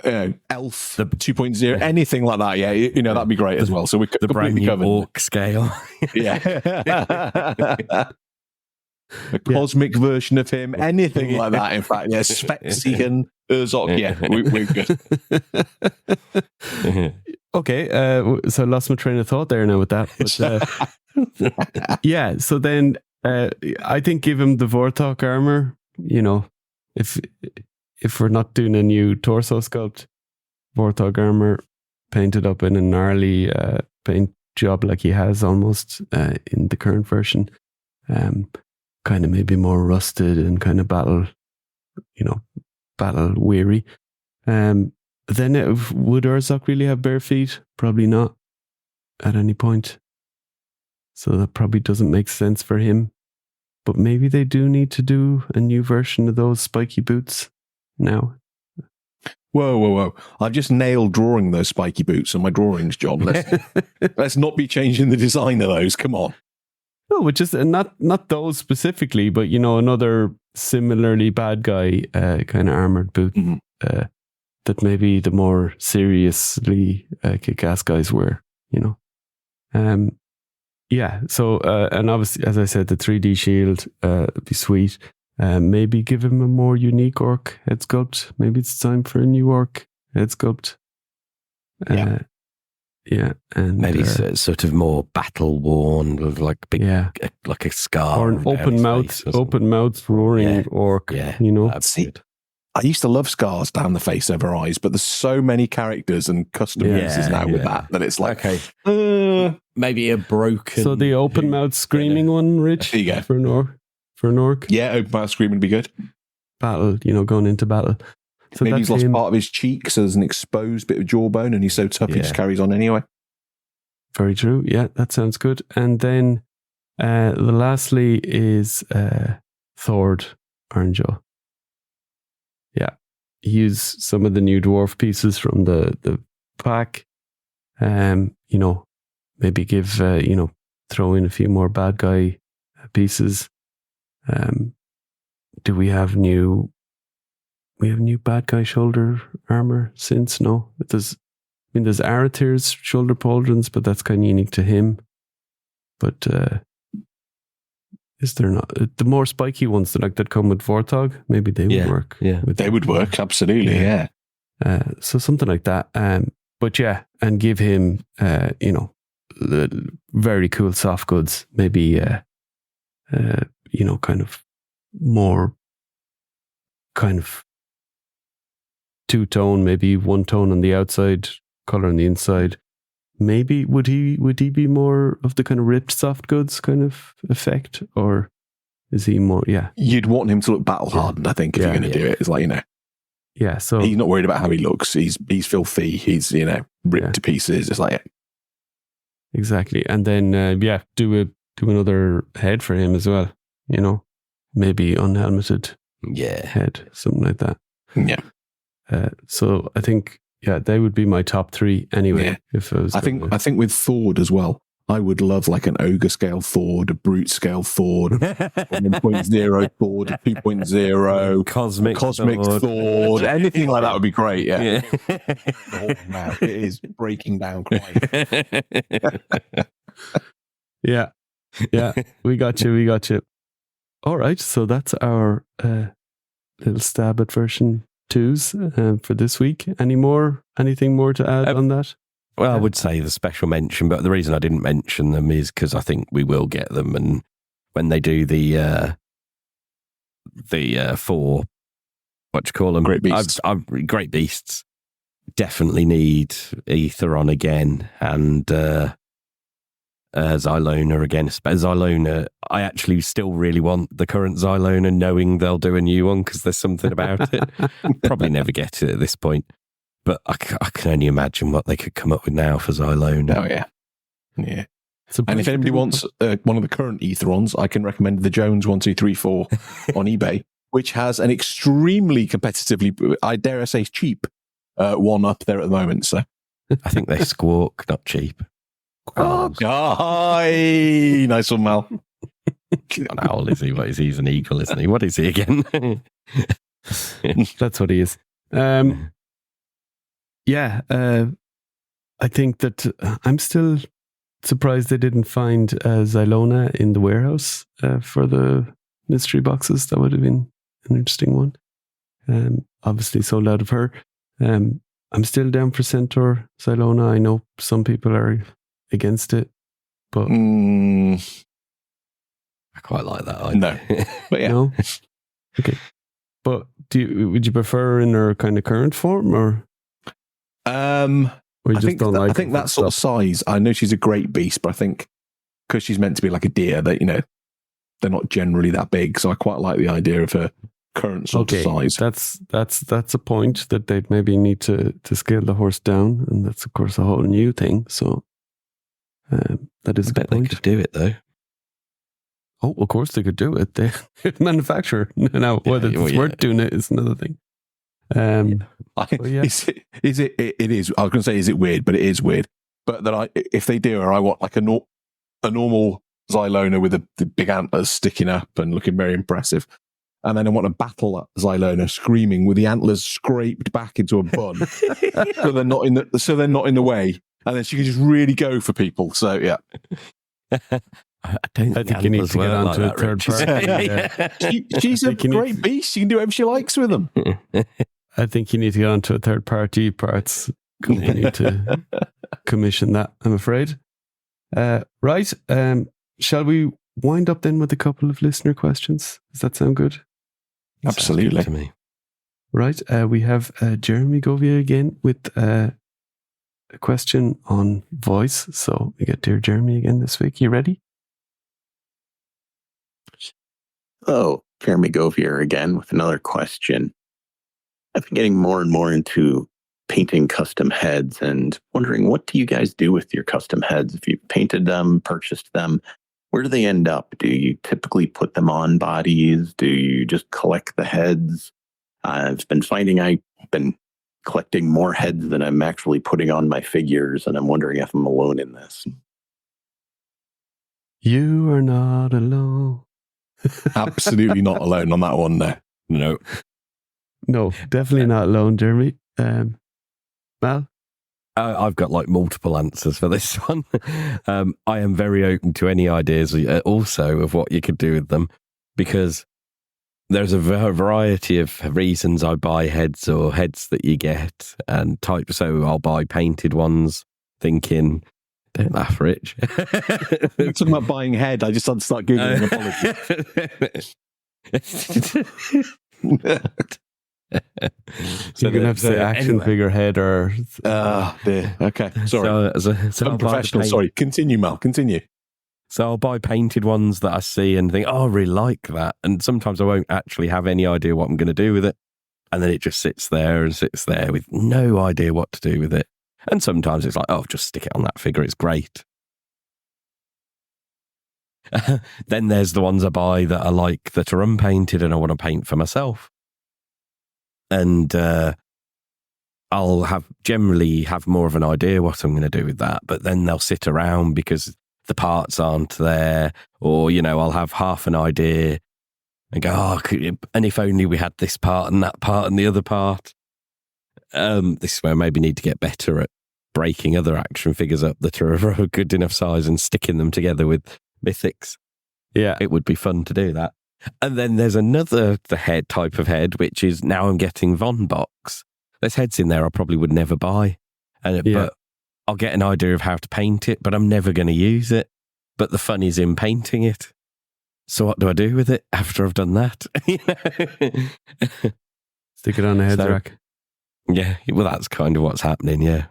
elf 2.0, anything like that. Yeah, you know, that'd be great as well. So we the brand new orc scale. Yeah. A cosmic version of him, anything like that. In fact, yeah, Spexian, Urzok, we're good. Okay, so I lost my train of thought there now with that. But, yeah, so then I think give him the Vortok armor. You know, if we're not doing a new torso sculpt, Vortok armor painted up in a gnarly paint job like he has almost in the current version. Kind of maybe more rusted and kind of battle weary. Then would Urzok really have bare feet? Probably not at any point. So that probably doesn't make sense for him. But maybe they do need to do a new version of those spiky boots now. Whoa. I've just nailed drawing those spiky boots on my drawings, John. Let's not be changing the design of those. Come on. No, which is not those specifically, but, you know, another similarly bad guy kind of armored boot that maybe the more seriously kick-ass guys wear, you know. Yeah, so, and obviously, as I said, the 3D shield would be sweet. Maybe give him a more unique orc head sculpt. Maybe it's time for a new orc head sculpt. Yeah, and maybe sort of more battle worn, with like big, like a scar, or an open mouth roaring orc. Yeah, you know. I used to love scars down the face over eyes, but there's so many characters and custom uses now with that it's like, maybe a broken. So the open mouth screaming one, Rich. There you go. For an orc. Yeah, open mouth screaming would be good. Battle, you know, going into battle. So maybe he's lost part of his cheek, so there's an exposed bit of jawbone, and he's so tough he just carries on anyway. Very true. Yeah, that sounds good. And then the lastly is Thord Ironjaw. Yeah, use some of the new dwarf pieces from the pack. You know, maybe give throw in a few more bad guy pieces. Do we have new bad guy shoulder armor since? No, there's Aratir's shoulder pauldrons, but that's kind of unique to him. But is there not the more spiky ones that come with Vortog? Maybe they would work. Yeah, they would work absolutely. Yeah. So something like that. But yeah, and give him very cool soft goods. Maybe kind of more kind of two-tone, maybe one tone on the outside, color on the inside. Maybe would he be more of the kind of ripped soft goods kind of effect, or Is he more? Yeah. You'd want him to look battle hardened, I think, if you're going to do it. It's like, Yeah. So he's not worried about how he looks. He's filthy. He's, ripped to pieces. It's like, exactly. And then, do another head for him as well. Maybe unhelmeted head, something like that. Yeah. So I think, they would be my top 3 anyway. Yeah. If I was, I think with Thord as well, I would love like an ogre scale Thord, a brute scale Thord, 1.0 Thord, 2.0 cosmic Thord, anything like that would be great. Yeah. The whole now it is breaking down crying. Yeah. We got you. All right. So that's our little stab at version 2s for this week. Anything more to add on that? Well, I would say the special mention, but the reason I didn't mention them is because I think we will get them, and when they do the 4, what do you call them? Great beasts. Great beasts. Definitely need Ether on again, and Xylona again. Xylona, I actually still really want the current Xylona, knowing they'll do a new one because there's something about it. Probably never get it at this point. But I can only imagine what they could come up with now for Xylona. Oh, yeah. Yeah. And if anybody wants one of the current Etherons, I can recommend the Jones 1234 on eBay, which has an extremely competitively, I dare say, cheap one up there at the moment. So I think they squawk, not cheap. Oh, hi. Nice one, Mal. An owl, is he? What is he? He's an eagle, isn't he? What is he again? That's what he is. I think that I'm still surprised they didn't find Xylona in the warehouse for the mystery boxes. That would have been an interesting one. Obviously sold out of her. I'm still down for Centaur Xylona. I know some people are against it, but I quite like that idea. No, but yeah. No? Okay. But would you prefer in her kind of current form, or you I just think don't like I think that sort of size. I know she's a great beast, but I think because she's meant to be like a deer, that they're not generally that big. So I quite like the idea of her current sort of size. That's a point that they'd maybe need to scale the horse down, and that's of course a whole new thing. So that is a good point. They could do it though. Oh, of course they could do it. They manufacture now. Whether it's worth doing it is another thing. Is it? It is. I was going to say, is it weird? But it is weird. But that if they do her, I want like a normal Xylona with the big antlers sticking up and looking very impressive. And then I want a battle Xylona screaming with the antlers scraped back into a bun, so they're not in the way. And then she can just really go for people. So yeah. I think you need to get onto a third party. She's a great beast. She can do whatever she likes with them. I think you need to get onto a third party parts company to commission that, I'm afraid. Right. Shall we wind up then with a couple of listener questions? Does that sound good? Absolutely. To me. Right. We have Jeremy Govia again with a question on voice. So we get Dear Jeremy again this week. You ready? Oh, Jeremy Govier again with another question. I've been getting more and more into painting custom heads and wondering, what do you guys do with your custom heads? If you've painted them, purchased them, where do they end up? Do you typically put them on bodies? Do you just collect the heads? I've been finding I've been collecting more heads than I'm actually putting on my figures, and I'm wondering if I'm alone in this. You are not alone. Absolutely not alone on that one. No, definitely not alone, Jeremy. Mal? I've got like multiple answers for this one. I am very open to any ideas also of what you could do with them, because there's a variety of reasons I buy heads or heads that you get and type. So I'll buy painted ones thinking, don't laugh, Rich. You're talking about buying head. I just had to start Googling apologies. So you're going to have to say action figure head or... dear. Okay, sorry. So Unprofessional. Sorry. Continue, Mal. Continue. So I'll buy painted ones that I see and think, oh, I really like that. And sometimes I won't actually have any idea what I'm going to do with it. And then it just sits there with no idea what to do with it. And sometimes it's like, oh, just stick it on that figure. It's great. Then there's the ones I buy that I like that are unpainted and I want to paint for myself. And I'll generally have more of an idea what I'm going to do with that. But then they'll sit around because the parts aren't there. Or, I'll have half an idea and go, and if only we had this part and that part and the other part. This is where I maybe need to get better at breaking other action figures up that are of a good enough size and sticking them together with Mythics. Yeah. It would be fun to do that. And then there's another type of head, which is now I'm getting Von Box. There's heads in there I probably would never buy. But I'll get an idea of how to paint it, but I'm never going to use it. But the fun is in painting it. So what do I do with it after I've done that? Stick it on a head rack. Yeah, well, that's kind of what's happening, yeah.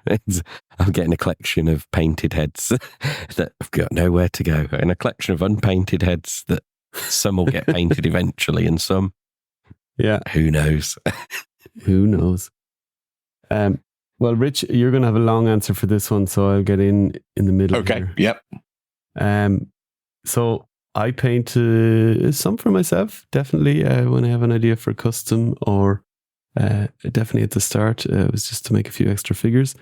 I'm getting a collection of painted heads that have got nowhere to go, and a collection of unpainted heads that some will get painted eventually, and some, who knows? Who knows? Well, Rich, you're going to have a long answer for this one, so I'll get in the middle. Okay, here. yep. So I paint some for myself, definitely, when I have an idea for custom, or definitely at the start, it was just to make a few extra figures.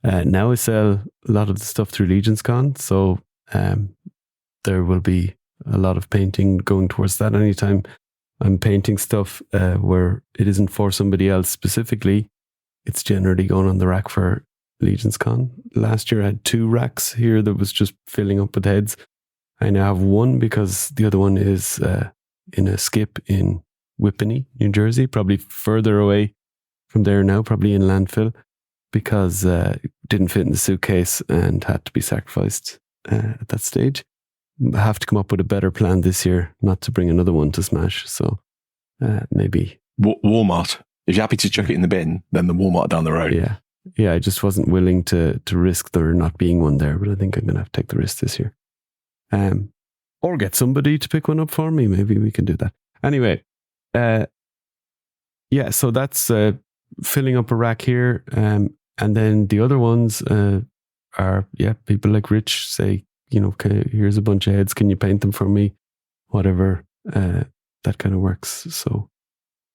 Now I sell a lot of the stuff through Legion's Con, so there will be a lot of painting going towards that. Anytime I'm painting stuff where it isn't for somebody else specifically, it's generally going on the rack for Legion's Con. Last year I had 2 racks here that was just filling up with heads. I now have one because the other one is in a skip in Whippany, New Jersey, probably further away from there now, probably in landfill, because it didn't fit in the suitcase and had to be sacrificed at that stage. I have to come up with a better plan this year, not to bring another one to smash. So maybe Walmart. If you're happy to chuck it in the bin, then the Walmart down the road. Yeah. I just wasn't willing to risk there not being one there, but I think I'm going to have to take the risk this year. Or get somebody to pick one up for me. Maybe we can do that. Anyway, so that's filling up a rack here. And then the other ones are, people like Rich say, okay, here's a bunch of heads. Can you paint them for me? Whatever, that kind of works. So,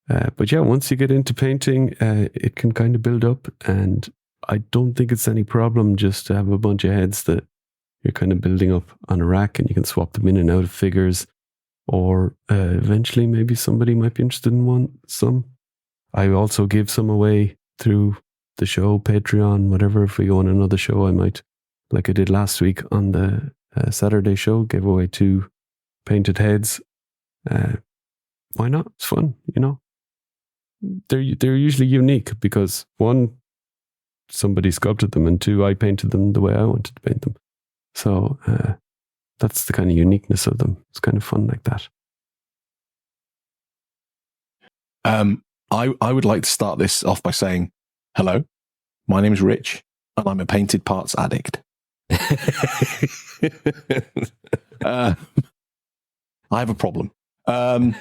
but once you get into painting, it can kind of build up. And I don't think it's any problem just to have a bunch of heads that you're kind of building up on a rack, and you can swap them in and out of figures. Or eventually maybe somebody might be interested in some. I also give some away through the show, Patreon, whatever. If we go on another show, I might, like I did last week on the Saturday show, give away 2 painted heads. Why not? It's fun, They're usually unique because 1, somebody sculpted them, and 2, I painted them the way I wanted to paint them. So that's the kind of uniqueness of them. It's kind of fun like that. I would like to start this off by saying, hello, my name is Rich, and I'm a painted parts addict. I have a problem. No,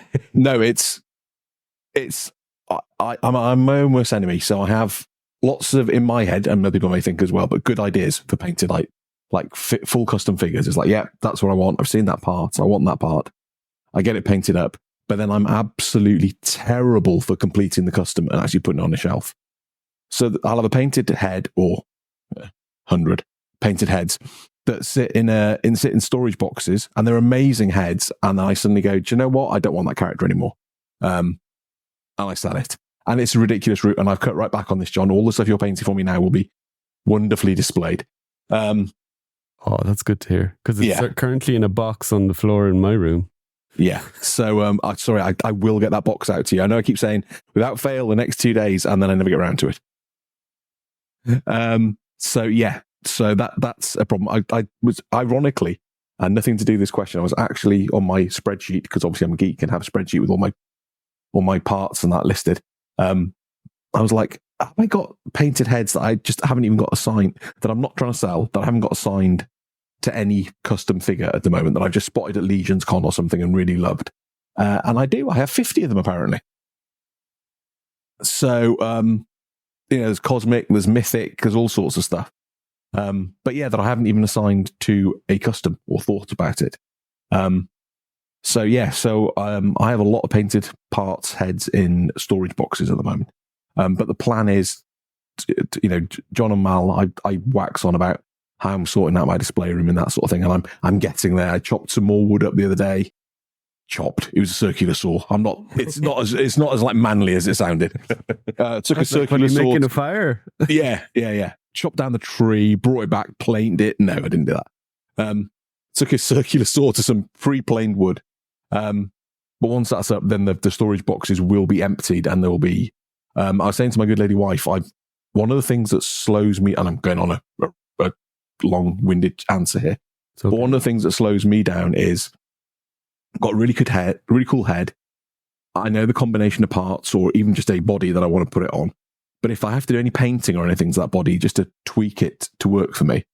I'm my own worst enemy. So I have lots of, in my head, and other people may think as well, but good ideas for painted full custom figures. It's like, that's what I want. I've seen that part. I want that part. I get it painted up, but then I'm absolutely terrible for completing the custom and actually putting it on the shelf. So I'll have a painted head, or 100 painted heads that sit in storage boxes, and they're amazing heads. And I suddenly go, do you know what? I don't want that character anymore. And I sell it. And it's a ridiculous route. And I've cut right back on this, John. All the stuff you're painting for me now will be wonderfully displayed. Oh, that's good to hear. Because it's currently in a box on the floor in my room. Yeah. So, I will get that box out to you. I know I keep saying without fail the next 2 days, and then I never get around to it. So that's a problem. I was ironically, and nothing to do with this question, I was actually on my spreadsheet, because obviously I'm a geek and have a spreadsheet with all my parts and that listed. I was like, have I got painted heads that I just haven't even got assigned, that I'm not trying to sell, that I haven't got assigned to any custom figure at the moment that I've just spotted at Legion's Con or something and really loved. And I have 50 of them apparently. So, there's Cosmic, there's Mythic, there's all sorts of stuff. But yeah, that I haven't even assigned to a custom or thought about it. So I have a lot of painted parts, heads in storage boxes at the moment. But the plan is, John and Mal, I wax on about how I'm sorting out my display room and that sort of thing, and I'm getting there. I chopped some more wood up the other day. It was a circular saw. It's not as like manly as it sounded. Took a circular saw. Making a fire. Yeah. Chopped down the tree, brought it back, planed it. No, I didn't do that. Took a circular saw to some pre-planed wood. But once that's up, then the storage boxes will be emptied, and there will be. I was saying to my good lady wife, one of the things that slows me, and I'm going on a long-winded answer here. Okay. But one of the things that slows me down is I've got a really good head, really cool head. I know the combination of parts, or even just a body that I want to put it on. But if I have to do any painting or anything to that body just to tweak it to work for me,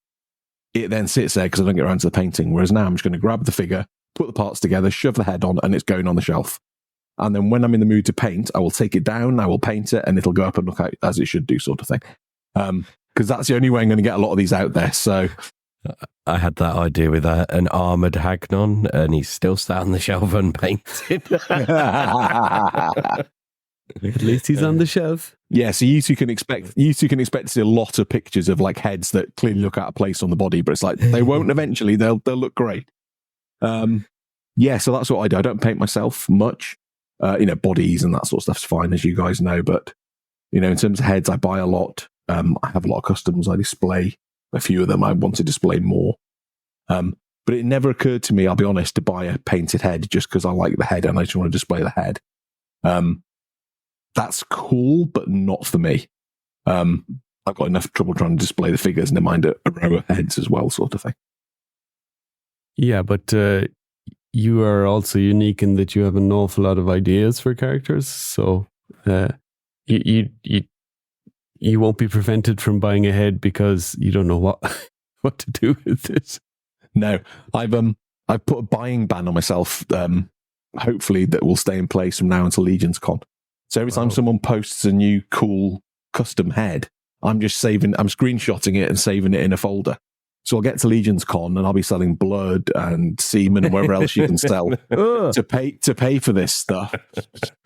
it then sits there because I don't get around to the painting. Whereas now I'm just going to grab the figure, put the parts together, shove the head on, and it's going on the shelf. And then when I'm in the mood to paint, I will take it down, I will paint it, and it'll go up and look out as it should do, sort of thing. Because that's the only way I'm going to get a lot of these out there. So I had that idea with an armoured Hagnon, and he's still sat on the shelf unpainted. At least he's on the shelf. Yeah, so you two can expect to see a lot of pictures of like heads that clearly look out of place on the body, but it's like they won't eventually. They'll look great. Yeah, so that's what I do. I don't paint myself much. Bodies and that sort of stuff's fine, as you guys know. But in terms of heads, I buy a lot. I have a lot of customs. I display a few of them. I want to display more. But it never occurred to me, I'll be honest, to buy a painted head just because I like the head and I just want to display the head. That's cool, but not for me. I've got enough trouble trying to display the figures, never mind a row of heads as well, sort of thing. Yeah, but you are also unique in that you have an awful lot of ideas for characters. So you won't be prevented from buying a head because you don't know what to do with it. No, I've put a buying ban on myself. Hopefully that will stay in place from now until Legion's Con. So every time someone posts a new cool custom head, I'm screenshotting it and saving it in a folder. So I'll get to Legion's Con and I'll be selling blood and semen and whatever else you can sell to pay for this stuff.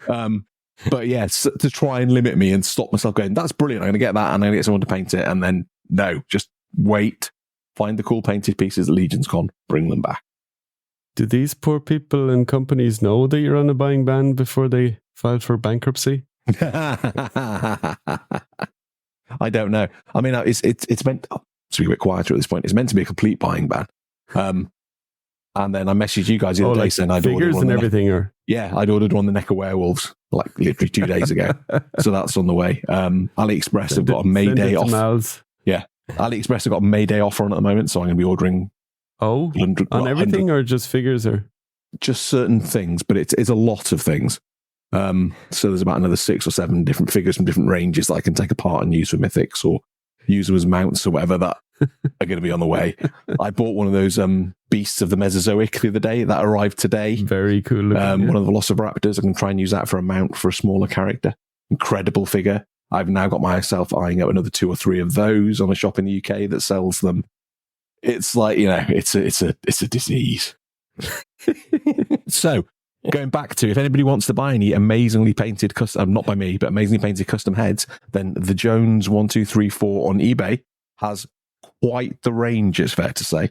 But yes, to try and limit me and stop myself going, that's brilliant. I'm going to get that and I'm going to get someone to paint it. And then no, just wait, find the cool painted pieces at Legion's Con, bring them back. Do these poor people and companies know that you're on a buying ban before they filed for bankruptcy? I don't know. I mean, it's meant to be a bit quieter at this point. It's meant to be a complete buying ban. And then I messaged you guys the other day saying I'd ordered one and everything, I'd ordered one, the Neck of Werewolves, like literally 2 days ago. So that's on the way. AliExpress have got a Mayday off. Yeah, AliExpress have got a Mayday offer on at the moment, so I'm going to be ordering. On everything or just figures or just certain things, but it's a lot of things. So there's about another 6 or 7 different figures from different ranges that I can take apart and use for mythics or use them as mounts or whatever that are going to be on the way. I bought one of those beasts of the Mesozoic the other day that arrived today. Very cool looking, one of the Velociraptors. I can try and use that for a mount for a smaller character. Incredible figure. I've now got myself eyeing up another 2 or 3 of those on a shop in the UK that sells them. It's like, it's a disease. So going back to, if anybody wants to buy any amazingly painted custom, not by me, but amazingly painted custom heads, then the Jones 1234 on eBay has quite the range, it's fair to say.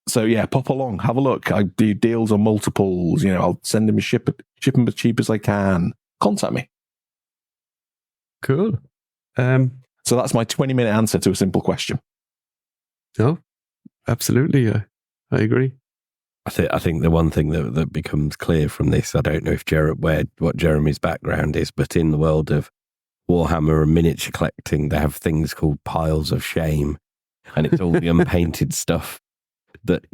So yeah, pop along, have a look. I do deals on multiples. I'll send them ship them as cheap as I can. Contact me. Cool. So that's my 20-minute answer to a simple question. Oh, absolutely. I agree. I think the one thing that becomes clear from this, I don't know if what Jeremy's background is, but in the world of Warhammer and miniature collecting, they have things called piles of shame, and it's all the unpainted stuff that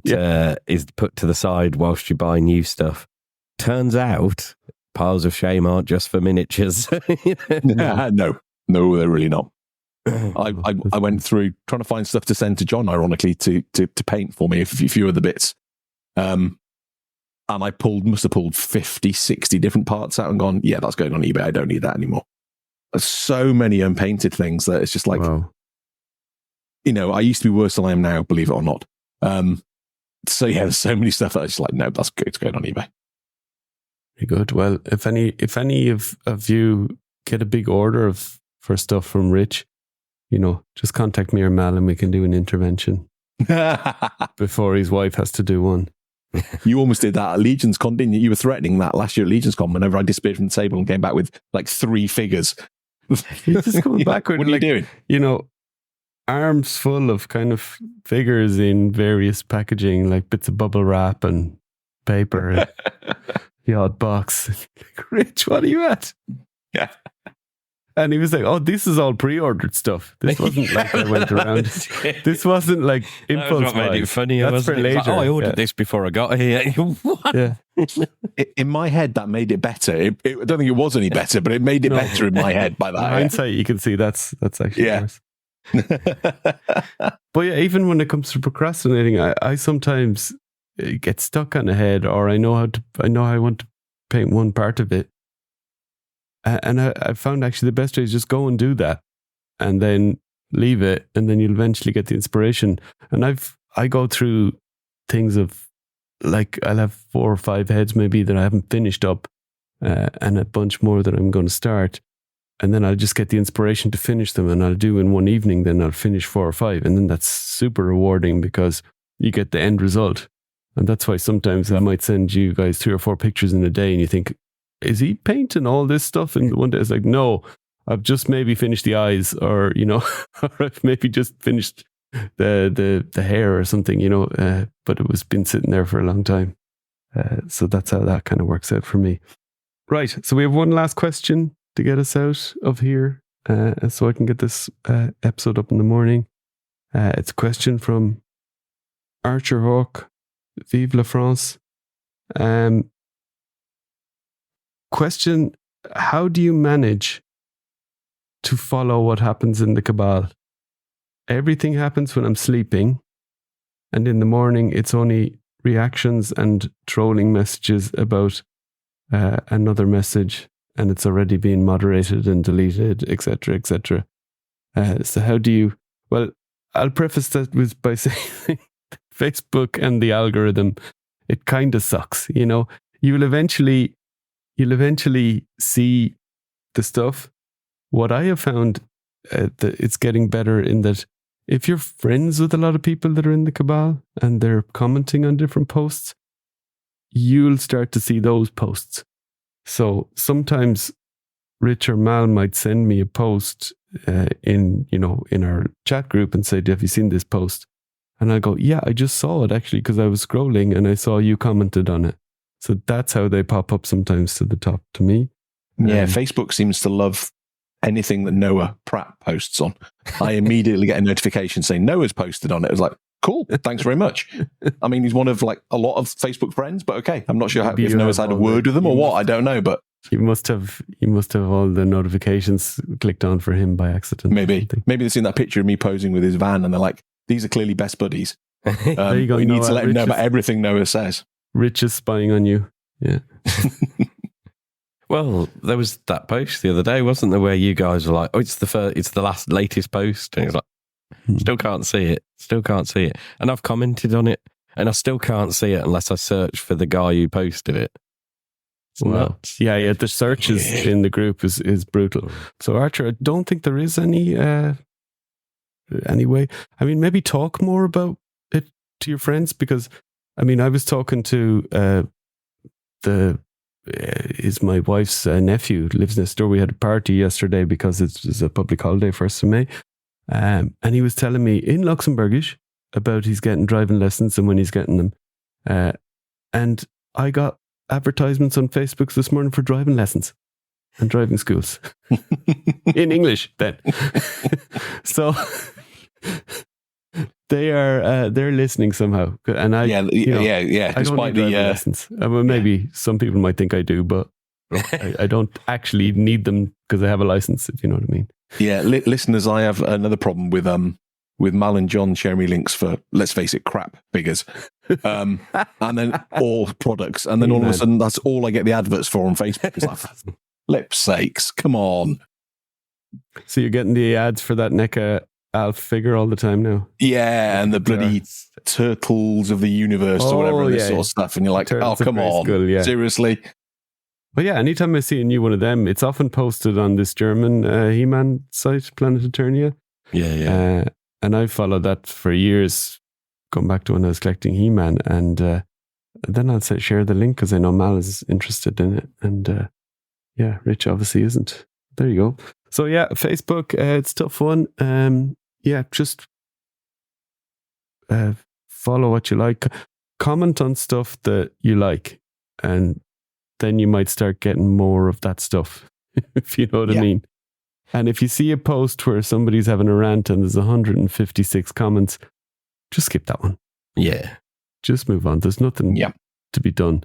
is put to the side whilst you buy new stuff. Turns out, piles of shame aren't just for miniatures. No, they're really not. I went through trying to find stuff to send to John, ironically, to paint for me a few of the bits. And I must have pulled 50, 60 different parts out and gone, yeah, that's going on eBay. I don't need that anymore. There's so many unpainted things that it's just like, Wow. I used to be worse than I am now, believe it or not. So yeah, there's so many stuff that I just like, no, that's good. It's going on eBay. Very good. Well, if any of you get a big order for stuff from Rich, just contact me or Mal and we can do an intervention before his wife has to do one. You almost did that at Legion's Con, didn't you? You were threatening that last year at Legion's Con whenever I disappeared from the table and came back with like 3 figures. You're just coming back with, what are you doing? Arms full of kind of figures in various packaging, like bits of bubble wrap and paper and the odd box. Rich, what are you at? Yeah. And he was like, oh, this is all pre-ordered stuff. This wasn't like I went around. This wasn't like impulse That's what made it funny. That's for later. Like, I ordered this before I got here. What? Yeah. In my head, that made it better. I don't think it was any better, but it made it better in my head by that. In hindsight, you can see that's actually worse. But yeah, even when it comes to procrastinating, I sometimes get stuck on a head, or I know how I want to paint one part of it. And I found actually the best way is just go and do that and then leave it, and then you'll eventually get the inspiration. And I go through things of like I'll have 4 or 5 heads maybe that I haven't finished up, and a bunch more that I'm going to start. And then I'll just get the inspiration to finish them, and I'll do in one evening, then I'll finish 4 or 5. And then that's super rewarding because you get the end result. And that's why sometimes I might send you guys 3 or 4 pictures in a day and you think, is he painting all this stuff in one day? It's like, no, I've just maybe finished the eyes, or, or I've maybe just finished the hair or something, but it was been sitting there for a long time. So that's how that kind of works out for me. Right. So we have one last question to get us out of here, so I can get this episode up in the morning. It's a question from Archer Hawk. Vive la France. Question: how do you manage to follow what happens in the Cabal? Everything happens when I'm sleeping, and in the morning it's only reactions and trolling messages about another message, and it's already been moderated and deleted, etc., etc. So how do you... Well, I'll preface that by saying Facebook and the algorithm, it kind of sucks. You'll eventually see the stuff. What I have found, it's getting better in that if you're friends with a lot of people that are in the Cabal and they're commenting on different posts, you'll start to see those posts. So sometimes Rich or Mal might send me a post in our chat group and say, have you seen this post? And I go, yeah, I just saw it actually because I was scrolling and I saw you commented on it. So that's how they pop up sometimes to the top to me. Yeah, Facebook seems to love anything that Noah Pratt posts on. I immediately get a notification saying Noah's posted on it. I was like, cool, thanks very much. I mean, he's one of like a lot of Facebook friends, but okay. I'm not sure if Noah's had a word with him or what. I don't know, but you must have all the notifications clicked on for him by accident. Maybe they've seen that picture of me posing with his van and they're like, these are clearly best buddies. There you go. We need to let him know about everything Noah says. Rich is spying on you. Yeah. Well, there was that post the other day, wasn't there, where you guys were like, "Oh, it's the latest post," and it's like, "Still can't see it." And I've commented on it, and I still can't see it unless I search for the guy who posted it. Wow. Yeah. The searches in the group is brutal. So Archer, I don't think there is any way. I mean, maybe talk more about it to your friends, because I mean, I was talking to is my wife's nephew, lives next door. We had a party yesterday because it's a public holiday, 1st of May. And he was telling me in Luxembourgish about he's getting driving lessons and when he's getting them. And I got advertisements on Facebook this morning for driving lessons and driving schools in English then. So they're listening somehow, and I yeah. Despite the lessons, maybe some people might think I do, but I don't actually need them because I have a license. If you know what I mean. Yeah, listeners, I have another problem with Mal and John sharing me links for, let's face it, crap figures, and then all products, and then all of a sudden that's all I get the adverts for on Facebook. It's like, lip sakes, come on. So you're getting the ads for that NECA Alf figure all the time now? Yeah, and the bloody Turtles of the Universe or whatever, and this sort of stuff, and you're like, Turtles oh, come on, school, seriously? But yeah, anytime I see a new one of them, it's often posted on this German He-Man site, Planet Eternia. Yeah. And I've followed that for years, going back to when I was collecting He-Man. And then I'll share the link because I know Mal is interested in it. And Rich obviously isn't. There you go. So yeah, Facebook, it's tough one. Just follow what you like. Comment on stuff that you like. And then you might start getting more of that stuff, if you know what I mean. And if you see a post where somebody's having a rant and there's 156 comments, just skip that one. Yeah. Just move on. There's nothing to be done.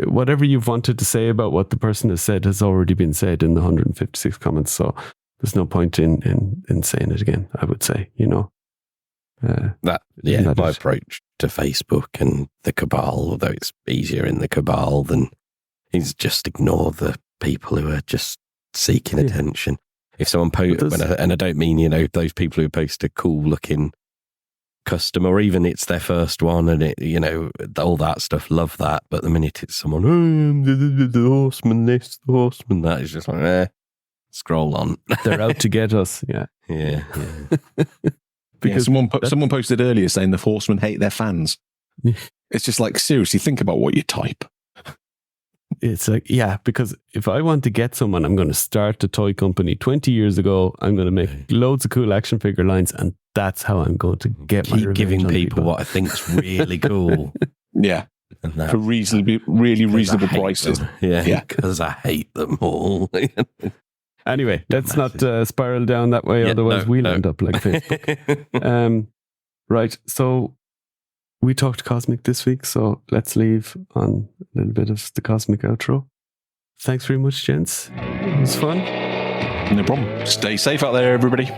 Whatever you've wanted to say about what the person has said has already been said in the 156 comments. So there's no point in saying it again, I would say, my approach to Facebook and the cabal, although it's easier in the cabal than is just ignore the people who are just seeking attention. If someone posts, and I don't mean, those people who post a cool looking custom, or even it's their first one and it, all that stuff, love that. But the minute it's someone, the horseman this, the horseman that, is just like, scroll on. They're out to get us. Yeah. Because someone posted earlier saying the horsemen hate their fans. It's just like, seriously, think about what you type. It's like, because if I want to get someone, I'm going to start a toy company 20 years ago. I'm going to make loads of cool action figure lines, and that's how I'm going to get my revenge giving on people what I think's really cool. Yeah. And for really reasonable prices. Yeah, because I hate them all. Anyway, let's not spiral down that way, otherwise we'll end up like Facebook. Right, so we talked Cosmic this week, so let's leave on a little bit of the Cosmic outro. Thanks very much, gents. It was fun. No problem. Stay safe out there, everybody.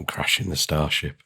Crashing the starship.